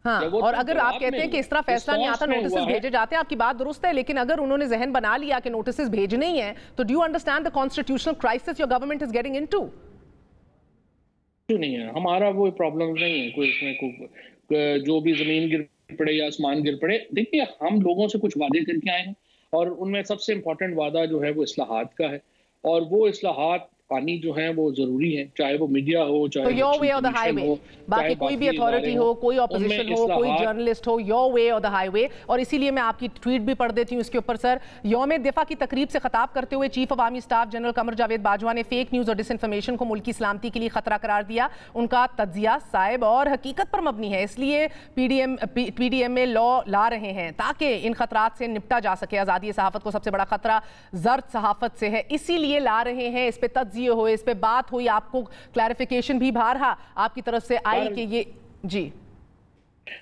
हाँ, और अगर आप कहते हैं कि इस तरह फैसला नहीं आता, नोटिस भेजे जाते हैं, आपकी बात दुरुस्त है, लेकिन अगर उन्होंने जहन बना लिया कि नोटिस भेजने ही है, तो do you understand the constitutional crisis your government is getting into? नहीं है, हमारा वो प्रॉब्लम नहीं है कोई इसमें, जो भी जमीन गिर पड़े या आसमान गिर पड़े। देखिए, हम लोगों से कुछ वादे करके आए हैं और उनमें सबसे इम्पोर्टेंट वादा जो है वो इस्लाहात का है, और वो इस्लाहात आनी जो है वो जरूरी है, चाहे वो मीडिया हो, चाहे योर वे और द हाईवे, बाकी कोई भी अथॉरिटी हो, कोई ऑपोजिशन हो, कोई जर्नलिस्ट हो, योर वे और द हाईवे। और इसीलिए मैं आपकी ट्वीट भी पढ़ देती हूँ इसके ऊपर सर। यौम दिफा की तकरीब से खिताब करते हुए चीफ अवामी स्टाफ जनरल कमर जावेद बाजवा ने फेक न्यूज और डिसइंफॉर्मेशन को मुल्की सलामती के लिए खतरा करार दिया। उनका तज्जिया साइब और हकीकत पर मबनी है, इसलिए पीडीएम में लॉ ला रहे हैं ताकि इन खतरात से निपटा जा सके। आज़ादी सहाफत को सबसे बड़ा खतरा जर्द सहाफत से है, इसीलिए ला रहे हैं। इस पर हो, इस पे बात हुई, आपको क्लैरिफिकेशन भी बारहा आपकी तरफ से आई कि ये जी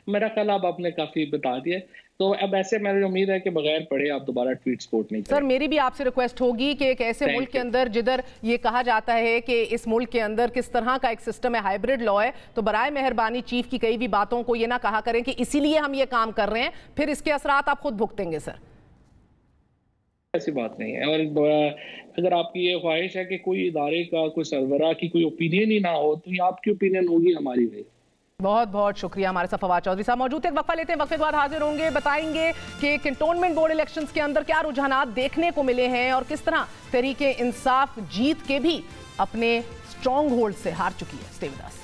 मेरा ख्याल अब आपने काफी बता दिया, तो अब ऐसे मेरी उम्मीद है कि बगैर पढ़े आप दोबारा ट्वीट सपोर्ट नहीं करें। सर मेरी भी आपसे रिक्वेस्ट होगी कि एक ऐसे मुल्क के अंदर जिधर ये कहा जाता है कि इस मुल्क के अंदर किस तरह का एक सिस्टम है, हाइब्रिड लॉ है, तो बराए मेहरबानी चीफ की कई भी बातों को ये ना कहा करें कि इसीलिए हम ये काम कर रहे हैं, फिर इसके असरात आप खुद भुगतेंगे सर। ऐसी बात नहीं है, और अगर आपकी ये ख्वाहिश है कि कोई इदारे का, कोई सरबराह की कोई ओपिनियन ही ना हो, तो ये आपकी ओपिनियन होगी, हमारी नहीं। बहुत बहुत शुक्रिया। हमारे साथ फवाद चौधरी साहब मौजूद थे। एक वक्फा लेते हैं, वक्फे के बाद हाजिर होंगे, बताएंगे कि कैंटोनमेंट बोर्ड इलेक्शंस के अंदर क्या रुझानात देखने को मिले हैं और किस तरह तहरीके इंसाफ जीत के भी अपने स्ट्रॉन्ग होल्ड से हार चुकी है। Stay with us.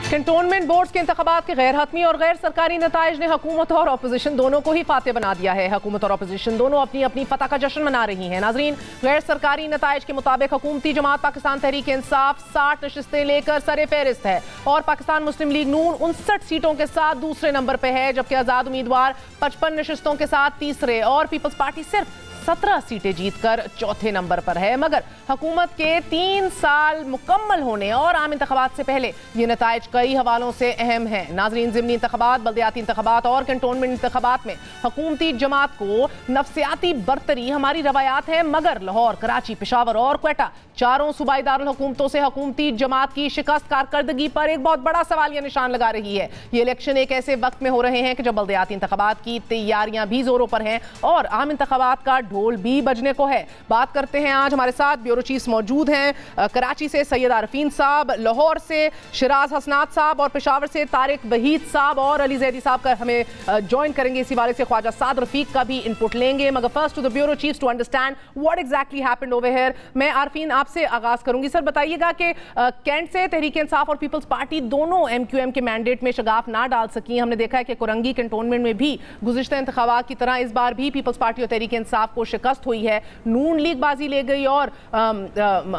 Cantonment board के इंतखाबात के गैर हतमी और गैर सरकारी नताइज ने हुकूमत और अपोजिशन दोनों को ही फाते बना दिया है। हुकूमत और अपोजिशन दोनों अपनी अपनी फतह का जश्न मना रही हैं। नाजरीन, गैर सरकारी नताइज के मुताबिक हुकूमती जमात पाकिस्तान तहरीक इंसाफ 60 नशिस्तें लेकर सरे फहरिस्त है और पाकिस्तान मुस्लिम लीग नून 59 सीटों के साथ दूसरे नंबर पर है, जबकि आजाद उम्मीदवार 55 नशिस्तों के साथ तीसरे और पीपल्स पार्टी सिर्फ 17 सीटें जीतकर चौथे नंबर पर है। मगर हुकूमत के 3 साल मुकम्मल होने और आम इंतखाबात से पहले ये नताइज कई हवालों से अहम है। नाजरीन, ज़िमनी इंतखाबात, बल्दियाती इंतखाबात और कैंटोनमेंट इंतखाबात में हुकूमती जमात को नफसियाती बरतरी हमारी रवायात है, मगर लाहौर, कराची, पेशावर और क्वेटा चारों सूबाई दारुल हुकूमतों से हुकूमती जमात की शिकस्त कारकर्दगी पर एक बहुत बड़ा सवालिया निशान लगा रही है। ये इलेक्शन एक ऐसे वक्त में हो रहे हैं कि जब बल्दियाती इंतखाबात की तैयारियां भी जोरों पर हैं और आम इंतखाबात का ढोल भी बजने को है। बात करते हैं, आज हमारे साथ ब्यूरो चीफ मौजूद हैं, कराची से सैयद आरफीन साहब, लाहौर से शिराज हसनात साहब और पेशावर से तारिक वहीद साहब और अली जैदी साहब का हमें ज्वाइन करेंगे। इसी वाले से ख्वाजा साद रफीक का भी इनपुट लेंगे। मगर first to the bureau chief to understand what exactly happened over here. मैं आरफीन आपसे आगाज करूंगी। सर बताइएगा कि कैंट से तहरीक इंसाफ और पीपल्स पार्टी दोनों एमक्यूएम के मैंडेट में शगाफ ना डाल सकी। हमने देखा है कि कुरंगी कैंटोनमेंट में भी गुज़िश्ता इंतखाबात की तरह इस बार भी पीपल्स पार्टी और तहरीक इंसाफ को शिकस्त हुई है। नून लीग बाजी ले गई और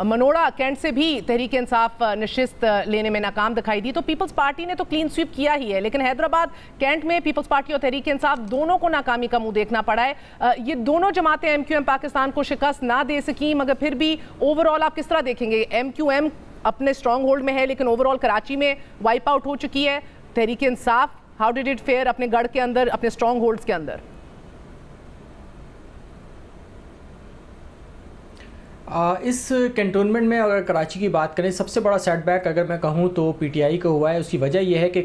मनोड़ा कैंट से भी तहरीक इंसाफ नशिस्त लेने में नाकाम दिखाई दी। तो पीपल्स पार्टी ने तो क्लीन स्वीप किया ही है, लेकिन हैदराबाद कैंट में पीपल्स पार्टी और तहरीक इंसाफ दोनों को नाकामी का मुंह देखना पड़ा है। ये दोनों जमातें एमक्यूएम पाकिस्तान को शिकस्त ना दे सकी, मगर फिर भी ओवरऑल आप किस तरह देखेंगे? एमक्यूएम अपने स्ट्रॉन्ग होल्ड में है, लेकिन ओवरऑल कराची में वाइप आउट हो चुकी है। Tehreek Insaf how did it fair अपने गढ़ के अंदर, अपने स्ट्रॉन्ग होल्ड्स के अंदर? इस कैंटोनमेंट में अगर कराची की बात करें, सबसे बड़ा सेटबैक अगर मैं कहूँ तो पीटीआई का हुआ है। उसकी वजह यह है कि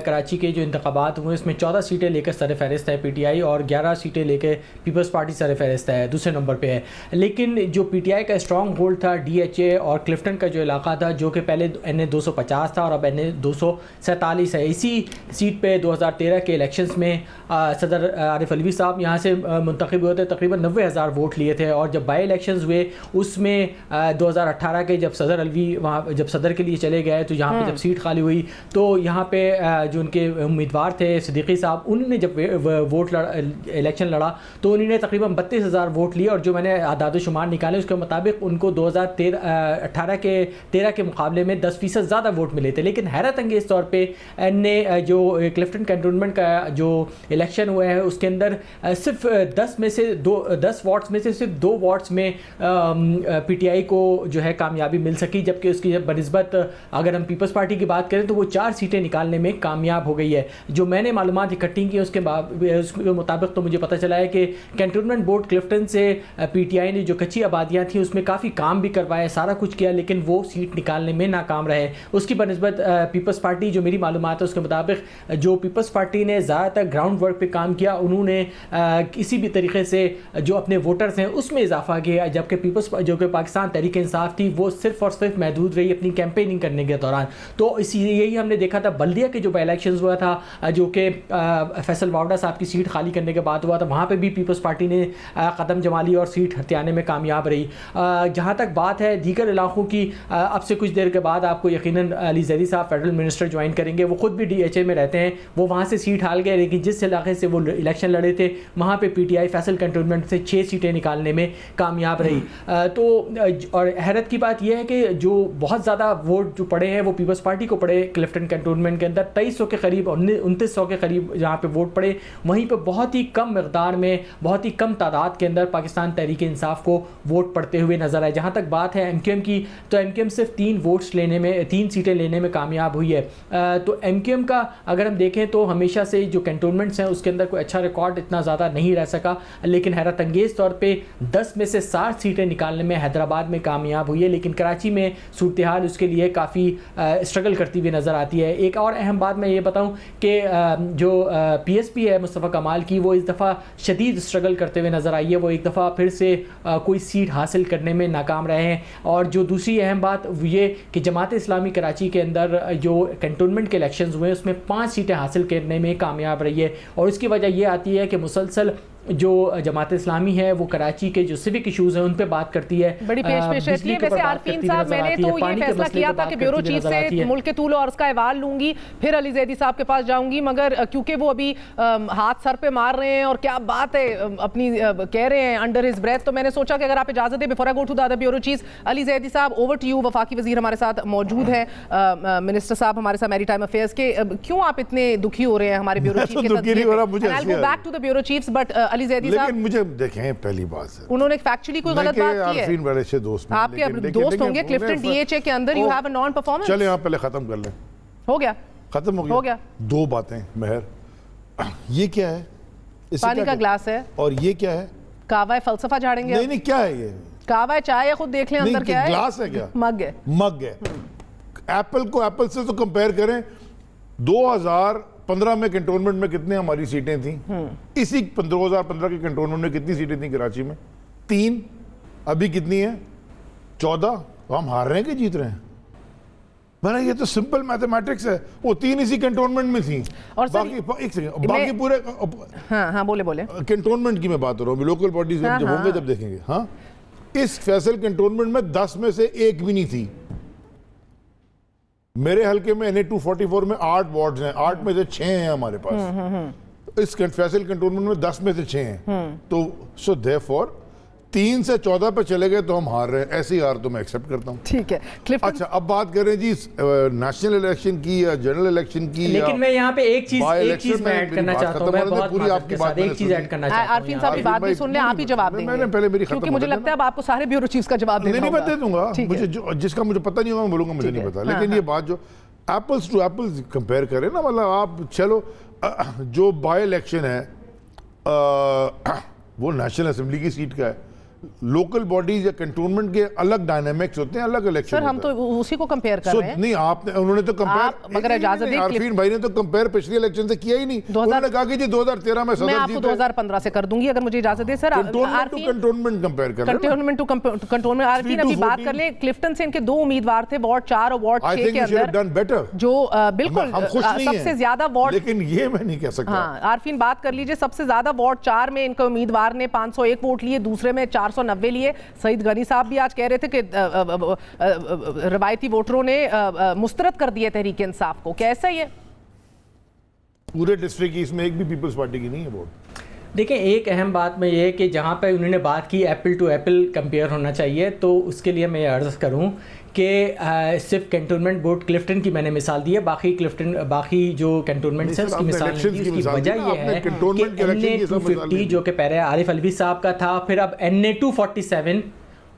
कराची के जो इंतखाबात हुए इसमें 14 सीटें लेकर सर फहरिस्त है पीटीआई और 11 सीटें लेकर पीपल्स पार्टी सर फहरिस्त है, दूसरे नंबर पे है। लेकिन जो पीटीआई का स्ट्रॉन्ग होल्ड था डीएचए और क्लिफ्टन का जो इलाका था, जो कि पहले NA 250 था और अब NA 247 है। इसी सीट पर 2013 के इलेक्शंस में सदर आरिफ अलवी साहब यहाँ से मुंतखब हुए थे, तकरीबन 90,000 वोट लिए थे। और जब बाई इलेक्शंस हुए उसमें 2018 के जब सदर अलवी वहाँ जब सदर के लिए चले गए तो यहाँ पे जब सीट खाली हुई तो यहाँ पे जो उनके उम्मीदवार थे सिद्दीकी साहब, उन्होंने जब इलेक्शन लड़ा तो उन्होंने तकरीबन 32,000 वोट लिए और जो मैंने आदाद शुमार निकाले उसके मुताबिक उनको 2018 के मुकाबले में 10% ज़्यादा वोट मिले थे। लेकिन हैरत अंगेज़ तौर पर ने जो क्लिफ्टन कैंटोनमेंट का जो इलेक्शन हुआ है उसके अंदर सिर्फ 10 वार्ड्स में से सिर्फ 2 वार्ड्स में पीटीआई को जो है कामयाबी मिल सकी, जबकि उसकी बनिस्बत अगर हम पीपल्स पार्टी की बात करें तो वो 4 सीटें निकालने में कामयाब हो गई है। जो मैंने मालूमात इकट्ठी की उसके मुताबिक तो मुझे पता चला है कि कैंटोनमेंट बोर्ड क्लिफ्टन से पीटीआई ने जो कच्ची आबादियाँ थी उसमें काफ़ी काम भी करवाया, सारा कुछ किया, लेकिन वो सीट निकालने में नाकाम रहे। उसकी बनिस्बत पीपल्स पार्टी, जो मेरी मालूमात है उसके मुताबिक जो पीपल्स पार्टी ने ज़्यादातर ग्राउंड वर्क पे काम किया, उन्होंने किसी भी तरीके से जो अपने वोटर्स हैं उसमें इजाफा किया, जबकि पीपल्स जो कि पाकिस्तान तहरीक इंसाफ थी वो सिर्फ और सिर्फ महदूद रही अपनी कैंपेनिंग करने के दौरान। तो इसी यही हमने देखा था बल्दिया के जो बाई इलेक्शन हुआ था जो कि फैसल वावड़ा साहब की सीट खाली करने के बाद हुआ था, वहाँ पर भी पीपल्स पार्टी ने कदम जमा ली और सीट हथियाने में कामयाब रही। जहाँ तक बात है दीगर इलाकों की, अब से कुछ देर के बाद आपको यकीनन अली जैदी साहब फेडरल मिनिस्टर ज्वाइन करेंगे, वो खुद भी DHA में रहते हैं, वो वहाँ से सीट हार गए, लेकिन जिस इलाके से वो इलेक्शन लड़े थे वहाँ पे पीटीआई फैसल कैंटोनमेंट से 6 सीटें निकालने में कामयाब रही। तो और हैरत की बात यह है कि जो बहुत ज़्यादा वोट जो पड़े हैं वो पीपल्स पार्टी को पड़े क्लिफ्टन कैंटोनमेंट के अंदर 2300 के करीब, 2900 के करीब जहाँ पे वोट पड़े, वहीं पे बहुत ही कम मकदार में, बहुत ही कम तादाद के अंदर पाकिस्तान तहरीक इंसाफ को वोट पड़ते हुए नजर आए। जहाँ तक बात है MQM की, तो MQM सिर्फ 3 सीटें लेने में कामयाब हुई है। तो MQM का अगर हम देखें तो हमेशा से जो कैंटोनमेंट्स हैं उसके अंदर कोई अच्छा रिकॉर्ड इतना ज़्यादा नहीं रह सका, लेकिन हैरत अंगेज़ तौर पे 10 में से 60 सीटें निकालने में हैदराबाद में कामयाब हुई है। लेकिन कराची में सूरत हाल उसके लिए काफ़ी स्ट्रगल करती हुई नज़र आती है। एक और अहम बात मैं ये बताऊं कि जो PSP है मुस्तफ़ा कमाल की, वो इस दफ़ा शदीद स्ट्रगल करते हुए नज़र आई है, वो एक दफ़ा फिर से कोई सीट हासिल करने में नाकाम रहे हैं। और जो दूसरी अहम बात ये कि जमात इस्लामी कराची के अंदर जो कैंटोनमेंट के इलेक्शंस हुए उसमें 5 सीटें हासिल करने में कामयाब रही है, और उसकी वजह ये आती है कि मुसलसल जो जमात इस्लामी है वो कराची के जो सिविक इशूज़ हैं उन पे बात करती है, बड़ी पेश रहती है। वैसे आरफीन साहब, मैंने तो ये फैसला किया था कि ब्यूरो चीफ से मुल्क के तूल और उसका अहवाल लूंगी, फिर अली जैदी साहब के पास जाऊंगी, मगर क्योंकि वो अभी हाथ सर पे मार रहे हैं और क्या बात है अपनी कह रहे हैं अंडर हिज ब्रेथ, तो मैंने सोचा कि अगर आप इजाजत दें before I go to the other bureau chief, Ali Zaidi साहब ओवर टू यू। वफाकी वजीर हमारे साथ मौजूद है, मिनिस्टर साहब हमारे साथ मैरीटाइम अफेयर्स के, क्यों आप इतने दुखी हो रहे हैं हमारे ब्यूरो चीफ के? Back to the bureau chiefs, but Ali Zaidi साहब देखें, पहली बात है उन्होंने फैक्चुअली कोई गलत बात की है। बड़े अच्छे दोस्त हैं, आपके दोस्त होंगे क्लिफ्टन DHA के अंदर, you have a non performance. चले आप पहले खत्म कर लें। हो गया, खत्म हो गया। 2 बातें महर, ये क्या है? पानी का ग्लास है, और ये क्या है? कावा फलसफा झाड़ेंगे? नहीं, क्या है ये? कावा चाय है, खुद देख लें अंदर क्या है। ग्लास है क्या? मग है। मग है। एप्पल को एप्पल से तो कंपेयर करें, 2015 में कैंटोनमेंट में कितने हमारी सीटें थी? इसी 2015 के कैंटोनमेंट में कितनी सीटें थी कराची में? 3। अभी कितनी है? 14। तो हम हार रहे हैं कि जीत रहे हैं? मैंने ये तो सिंपल मैथमेटिक्स है। वो 3 इसी कैंटोनमेंट में थी, और बाकी एक सेकंड, बाकी पूरे हाँ बोले कैंटोनमेंट की मैं बात कर रहा हूँ, लोकल बॉडीज जब होंगे जब देखेंगे। हाँ, इस फैसल कैंटोनमेंट में 10 में से 1 भी नहीं थी। मेरे हल्के में NA 244 में 8 वार्ड्स हैं, 8 में से 6 हैं हमारे पास। इस फैसल कैंटोनमेंट में 10 में से 6 हैं, तो सो देयरफॉर 3 से 14 पे चले गए तो हम हार रहे हैं। ऐसी हार तो मैं एक्सेप्ट करता हूँ। ठीक है। अच्छा, अब बात करें जी नेशनल इलेक्शन की या जनरल इलेक्शन की, लेकिन मैं यहाँ पे एक चीज मैं ऐड करना चाहता हूँ। मैं बहुत पूरी आपकी बात एक चीज ऐड करना चाहता हूँ। आरफीन साहब की बात भी सुन लें, आप ही जवाब देंगे। मैंने पहले मेरी क्योंकि मुझे लगता है अब आपको सारे ब्यूरो चीफ का जवाब देना होगा। नहीं, मैं दे दूंगा। मुझे जिसका मुझे पता नहीं होगा मैं बोलूंगा मुझे नहीं पता। लेकिन ये बात जो एप्पल्स टू एप्पल्स कंपेयर करें ना, मतलब आप चलो, जो बाय इलेक्शन है वो नेशनल असेंबली की सीट का है, लोकल बॉडीज या कैंटोनमेंट के अलग डायनामिक्स होते हैं, अलग इलेक्शन। सर हम तो उसी को कंपेयर कर रहे हैं। नहीं, आपने उन्होंने तो कंपेयर, मगर इजाजत दी, आरफीन भाई ने तो कंपेयर पिछले इलेक्शन से किया ही नहीं। उन्होंने कहा कि जी 2013 में सदर मैं आपको 2015 से कर दूंगी अगर मुझे इजाजत दे। सर कैंटोनमेंट कंपेयर कर, कैंटोनमेंट टू कैंटोनमेंट। आरफीन अभी बात कर ले, क्लिफ्टन से इनके 2 उम्मीदवार थे वार्ड 4 और वार्ड 6 के अंदर, जो बिल्कुल सबसे ज्यादा वार्ड, लेकिन ये मैं नहीं कह सकता। हाँ, आरफीन बात कर लीजिए, सबसे ज्यादा वार्ड 4 में इनके उम्मीदवार ने 501 वोट लिए, दूसरे में 400 490 लिए। सईद गनी साहब भी आज कह रहे थे कि रवायती वोटरों ने मुस्तरद कर दिए तहरीक इंसाफ को। कैसा ये पूरे डिस्ट्रिक्ट ईस्ट में एक भी पीपल्स पार्टी की नहीं है वोट। देखिए, एक अहम बात में ये है कि जहाँ पे उन्होंने बात की एप्पल टू एप्पल कंपेयर होना चाहिए, तो उसके लिए मैं अर्ज़ करूँ कि सिर्फ कैंटोनमेंट बोर्ड क्लिफ्टन की मैंने मिसाल दी है, बाकी जो कैंटोनमेंट है उसकी मिसाल नहीं दी। उसकी वजह ये है कि NA-250 जो कि पहले आरिफ अलवी साहब का था, फिर अब NA-247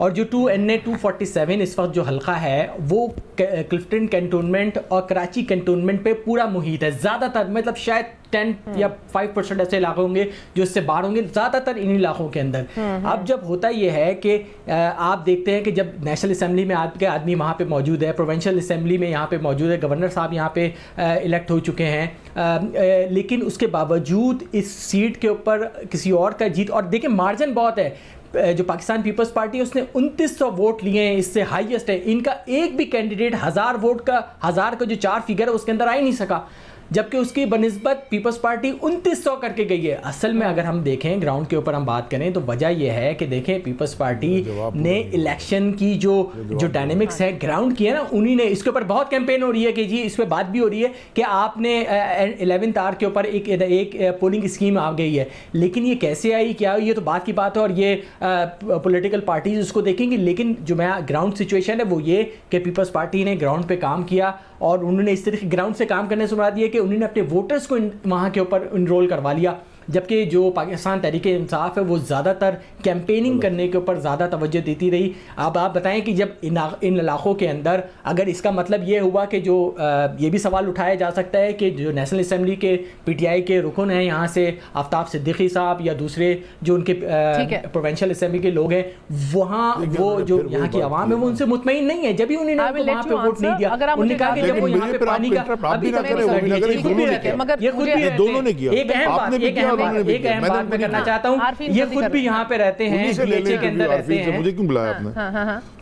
और जो NA-247 इस वक्त जो हल्का है वो क्लिफ्टन कैंटोनमेंट और कराची कैंटोनमेंट पे पूरा मुहित है। ज़्यादातर मतलब शायद 10 या 5% ऐसे इलाके होंगे जो इससे बाहर होंगे, ज़्यादातर इन इलाकों के अंदर। अब जब होता यह है कि आप देखते हैं कि जब नेशनल असम्बली में आपके आदमी वहाँ पे मौजूद है, प्रोविंशियल असम्बली में यहाँ पे मौजूद है, गवर्नर साहब यहाँ पे इलेक्ट हो चुके हैं, लेकिन उसके बावजूद इस सीट के ऊपर किसी और का जीत, और देखिए मार्जिन बहुत है, जो पाकिस्तान पीपल्स पार्टी है उसने 2900 वोट लिए हैं, इससे हाईएस्ट है। इनका एक भी कैंडिडेट 1000 वोट का, 1000 का जो 4 फिगर है उसके अंदर आ ही नहीं सका, जबकि उसकी बनिस्बत पीपल्स पार्टी 2900 करके गई है। असल में अगर हम देखें ग्राउंड के ऊपर हम बात करें तो वजह यह है कि देखें पीपल्स पार्टी ने इलेक्शन की जो डायनेमिक्स है ग्राउंड की है ना, उन्हीं ने इसके ऊपर बहुत कैंपेन हो रही है कि जी इस पर बात भी हो रही है कि आपने 11th आवर के ऊपर एक पोलिंग स्कीम आ गई है, लेकिन ये कैसे आई, क्या ये तो बात की बात है और ये पॉलिटिकल पार्टीज उसको देखेंगी। लेकिन जो मैं ग्राउंड सिचुएशन है वो ये कि पीपल्स पार्टी ने ग्राउंड पे काम किया और उन्होंने इस तरीके ग्राउंड से काम करने से मुराद दिया कि उन्होंने अपने वोटर्स को वहाँ के ऊपर इनरोल करवा लिया, जबकि जो पाकिस्तान तहरीक इंसाफ है वो ज़्यादातर कैंपेनिंग करने के ऊपर ज़्यादा तवज्जो देती रही। अब आप बताएं कि जब इन इलाकों के अंदर अगर इसका मतलब ये हुआ कि जो ये भी सवाल उठाया जा सकता है कि जो नेशनल असम्बली के PTI के रुकन हैं यहाँ से आफ्ताब सिद्दीकी साहब या दूसरे जो उनके प्रोविंशियल असम्बली के लोग हैं, वहाँ वो जो यहाँ की आवाम है वो उनसे मुतमईन नहीं है, जब भी उन्होंने वहाँ पे वोट नहीं दिया। उन्होंने कहा कि जब वो यहाँ पे पानी का एक अहम बात मैं करना चाहता हूँ, ये खुद भी यहाँ पे रहते हैं, DHA के अंदर रहते हैं। मुझे क्यों बुलाया आपने?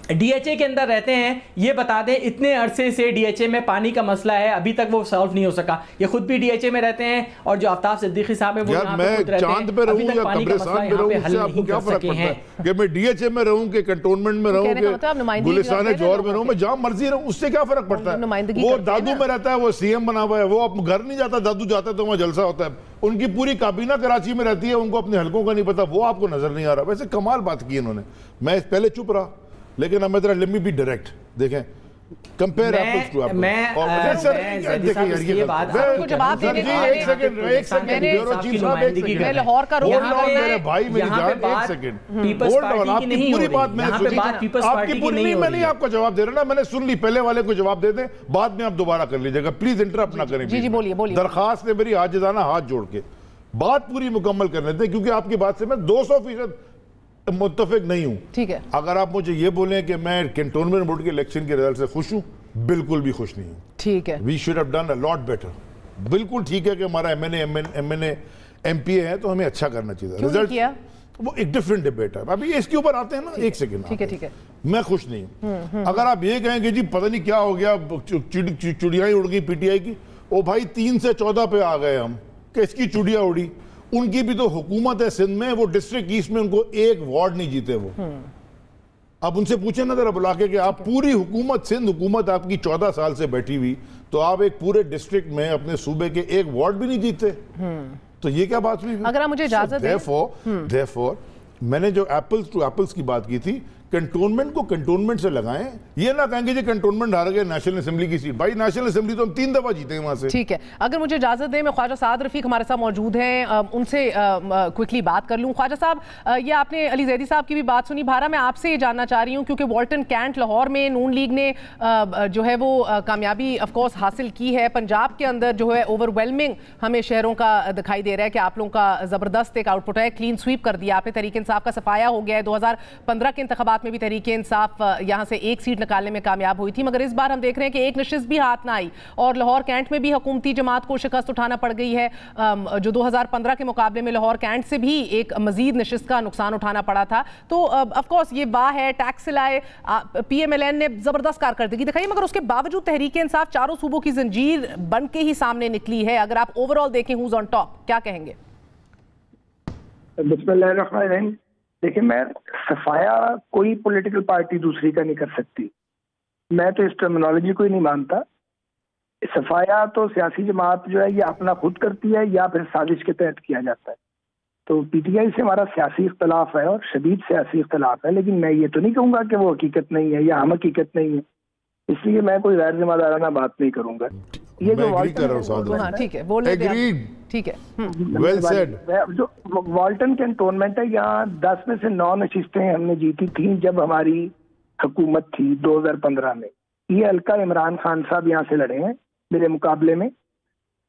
DHA के अंदर रहते हैं, ये बता दें इतने अरसे से DHA में पानी का मसला है, अभी तक वो सॉल्व नहीं हो सका। ये खुद भी DHA में रहते हैं और जो आफ्ताब सिद्दीकी साहब है वो यहाँ पे खुद रहते हैं, अभी तक पानी का मसला यहाँ पे हल नहीं कर सके हैं। कि मैं DHA में रहूं कि कैंटोनमेंट में रहूं कि गुलिस्तान जौहर में रहूं, मैं जहां मर्जी रहूं, उससे क्या फर्क पड़ता है? वो दादू में रहता है, वो CM बना हुआ है, वो अब घर नहीं जाता, दादू जाता है तो वहाँ जलसा होता है। उनकी पूरी काबीना कराची में रहती है, उनको अपने हलकों का नहीं पता, वो आपको नजर नहीं आ रहा। वैसे कमाल बात की इन्होंने, मैं पहले चुप रहा लेकिन अब मैं जरा लेट मी बी डायरेक्ट, देखें कंपेयर एप्पल्स टू एप्पल्स। ये बात आपको जवाब देने के लिए एक सेकंड ब्यूरो चीफ साहब, एक सेकंड मैं लाहौर का रोल मेरे भाई मेरी जान, एक सेकंड होल्ड ऑन, आपकी पूरी बात मैंने सुनी, आपकी पूरी नहीं, मैं नहीं आपको जवाब दे रहा ना, मैंने सुन ली, पहले वाले को जवाब दे दें, बाद में आप दोबारा कर लीजिएगा, प्लीज इंटरप्ट ना करें। जी बोलिए बोलिए। दरखास्त है मेरी आजिज़ाना हाथ जोड़ के, बात पूरी मुकम्मल करने दें, क्योंकि आपकी बात से मैं 200% मुत्तफिक नहीं हूं। ठीक है, अगर आप मुझे ये बोलें कि मैं कैंटोनमेंट बोर्ड के इलेक्शन के रिजल्ट से खुश हूं, बिल्कुल भी खुश नहीं हूं। ठीक है, we should have done a lot better. बिल्कुल ठीक है कि हमारा MNA MPA है तो हमें अच्छा करना चाहिए। रिजल्ट किया वो एक डिफरेंट डिबेट है, अभी इसके ऊपर आते हैं ना। एक सेकंड, ठीक है, मैं खुश नहीं हूं। अगर आप ये कहेंगे जी पता नहीं क्या हो गया, चुड़ियां उड़ गई PTI की, ओ भाई 3 से 14 पे आ गए हम, किसकी चुड़िया उड़ी? उनकी भी तो हुकूमत है सिंध में, वो डिस्ट्रिक्ट ईस्ट में उनको एक वार्ड नहीं जीते वो। अब उनसे पूछे ना जरा बुला के कि आप पूरी हुकूमत, सिंध हुकूमत आपकी 14 साल से बैठी हुई, तो आप एक पूरे डिस्ट्रिक्ट में अपने सूबे के एक वार्ड भी नहीं जीते, तो ये क्या बात हुई? अगर आप मुझे इजाजत दें, therefore मैंने जो एप्पल्स टू एप्पल्स की बात की थी, कैंटोनमेंट को कैंटोनमेंट से लगाएं, ये ना कहेंगे जी कैंटोनमेंट हार गए नेशनल असेंबली की सीट। भाई नेशनल असेंबली तो हम 3 दफा जीते हैं वहां से। ठीक है, अगर मुझे इजाजत दें, मैं ख्वाजा साद रफीक हमारे साथ मौजूद हैं, उनसे क्विकली बात कर लूं। ख्वाजा साहब, ये आपने अली जैदी साहब की भी बात सुनी, भारा मैं आपसे ये जानना चाह रही हूँ, क्योंकि वॉल्टन कैंट लाहौर में नून लीग ने जो है वो कामयाबी ऑफकोर्स हासिल की है। पंजाब के अंदर जो है ओवरवेलमिंग हमें शहरों का दिखाई दे रहा है कि आप लोगों का जबरदस्त एक आउटपुट है, क्लीन स्वीप कर दिया आपने, तहरीक इंसाफ का सफाया हो गया है। 2015 के इंतखाबात में भी तहरीक इंसाफ यहां से एक सीट निकालने में कामयाब हुई थी, मगर इस बार हम देख रहे हैं कि एक नशिस्त भी हाथ ना आई और लाहौर कैंट में भी हुकूमती जमात को शिकस्त उठाना पड़ गई है। जो 2015 के मुकाबले में लाहौर कैंट से भी एक मजीद नशिस्त का नुकसान उठाना पड़ा था। तो ऑफ कोर्स ये वाह है, टैक्स लाए, PMLN ने जबरदस्त कारकर्दगी दिखाई, मगर उसके बावजूद तहरीक इंसाफ चारों सूबों की जंजीर बन के ही सामने निकली है। अगर आप ओवरऑल देखें, हुज ऑन टॉप, क्या कहेंगे? बिस्मिल्लाहिर्रहमानिर्रहीम। देखिए, मैं सफाया कोई पॉलिटिकल पार्टी दूसरी का नहीं कर सकती। मैं तो इस टर्मिनोलॉजी को ही नहीं मानता। सफाया तो सियासी जमात जो है ये अपना खुद करती है या फिर साजिश के तहत किया जाता है। तो पीटीआई से हमारा सियासी इख्तलाफ है और शदीद सियासी इख्तलाफ है, लेकिन मैं ये तो नहीं कहूँगा कि वो हकीकत नहीं है या हम हकीकत नहीं है, इसलिए मैं कोई गैर जिम्मेदाराना बात नहीं करूँगा। ये जो ठीक है, बोल ठीक है, वेल सेड। जो वाल्टन कैंटोनमेंट है, यहाँ 10 में से 9 नशिस्तें हमने जीती थी जब हमारी हुकूमत थी 2015 में। ये हल्का इमरान खान साहब यहाँ से लड़े हैं मेरे मुकाबले में,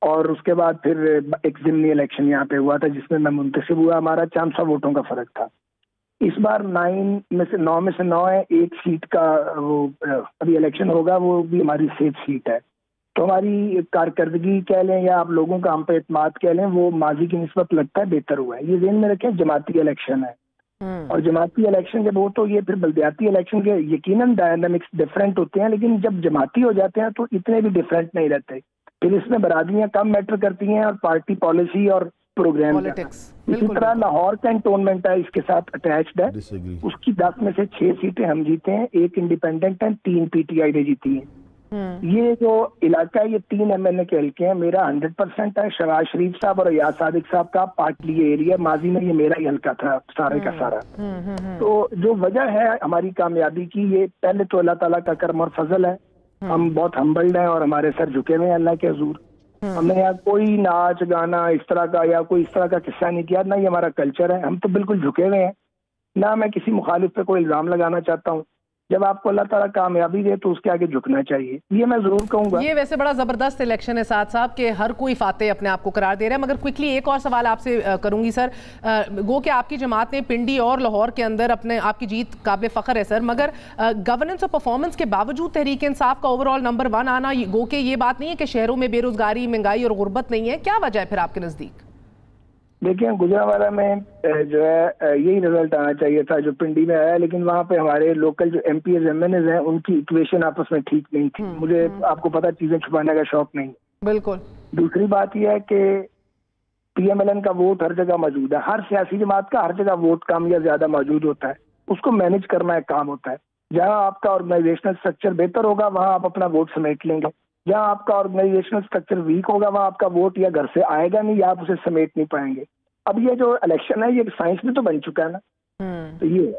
और उसके बाद फिर एक ज़िमनी इलेक्शन यहाँ पे हुआ था जिसमें मैं मुंतखब हुआ। हमारा 400 वोटों का फर्क था। इस बार 9 में से 9 है। एक सीट का वो अभी इलेक्शन होगा, वो भी हमारी सेफ सीट है। तो हमारी कारकर्दगी कह लें या आप लोगों का हम पे एतमाद कह लें, वो माजी की निस्बत लगता है बेहतर हुआ है। ये ज़हन में रखें, जमाती इलेक्शन है, और जमाती इलेक्शन जब हो तो ये फिर बल्दियाती इलेक्शन के यकीनन डायनामिक्स डिफरेंट होते हैं, लेकिन जब जमाती हो जाते हैं तो इतने भी डिफरेंट नहीं रहते। फिर इसमें बरादरियां कम मैटर करती हैं और पार्टी पॉलिसी और प्रोग्राम। इसी तरह लाहौर कैंटोनमेंट है, इसके साथ अटैच्ड है। उसकी 10 में से 6 सीटें हम जीते हैं, 1 इंडिपेंडेंट है, 3 पीटीआई ने जीती हैं। ये जो इलाका है ये 3 एमएनए के हल्के हैं। मेरा 100% है। शहबाज शरीफ साहब और अयाज सादिक साहब का पार्टली ये एरिया, माजी में ये मेरा ही हल्का था सारे का सारा। तो जो वजह है हमारी कामयाबी की, ये पहले तो अल्लाह ताला का करम और फजल है। हम बहुत हम्बल्ड हैं और हमारे सर झुके हुए हैं अल्लाह के हुजूर। हमने यहाँ कोई नाच गाना इस तरह का या कोई इस तरह का किस्सा नहीं किया, ना ये हमारा कल्चर है। हम तो बिल्कुल झुके हुए हैं। ना मैं किसी मुखालिफ पे कोई इल्जाम लगाना चाहता हूँ। जब आपको अल्लाह ताला कामयाबी दे तो उसके आगे झुकना चाहिए, ये मैं जरूर कहूंगा। ये वैसे बड़ा जबरदस्त इलेक्शन है साथ साहब के हर कोई फाते अपने आप को करार दे रहा है। मगर क्विकली एक और सवाल आपसे करूंगी सर। गो कि आपकी जमात ने पिंडी और लाहौर के अंदर अपने आपकी जीत काबिल फ़ख्र है सर, मगर गवर्नेंस और परफॉर्मेंस के बावजूद तहरीक इंसाफ का ओवरऑल नंबर 1 आना, गो के ये बात नहीं है कि शहरों में बेरोजगारी, महंगाई और गुर्बत नहीं है, क्या वजह है फिर आपके नज़दीक? देखिए, गुजरांवाला में जो है यही रिजल्ट आना चाहिए था जो पिंडी में आया, लेकिन वहाँ पे हमारे लोकल जो एमपीएस एमएनएस हैं उनकी इक्वेशन आपस में ठीक नहीं थी। मुझे आपको पता चीजें छुपाने का शौक नहीं। बिल्कुल। दूसरी बात यह है कि पीएमएलएन का वोट हर जगह मौजूद है। हर सियासी जमात का हर जगह वोट कम या ज्यादा मौजूद होता है, उसको मैनेज करना एक काम होता है। जहाँ आपका ऑर्गेनाइजेशनल स्ट्रक्चर बेहतर होगा वहाँ आप अपना वोट समेट लेंगे, जहाँ आपका ऑर्गेनाइजेशनल स्ट्रक्चर वीक होगा वहाँ आपका वोट या घर से आएगा नहीं या आप उसे समेट नहीं पाएंगे। अब ये जो इलेक्शन है ये साइंस में तो बन चुका है ना। तो ये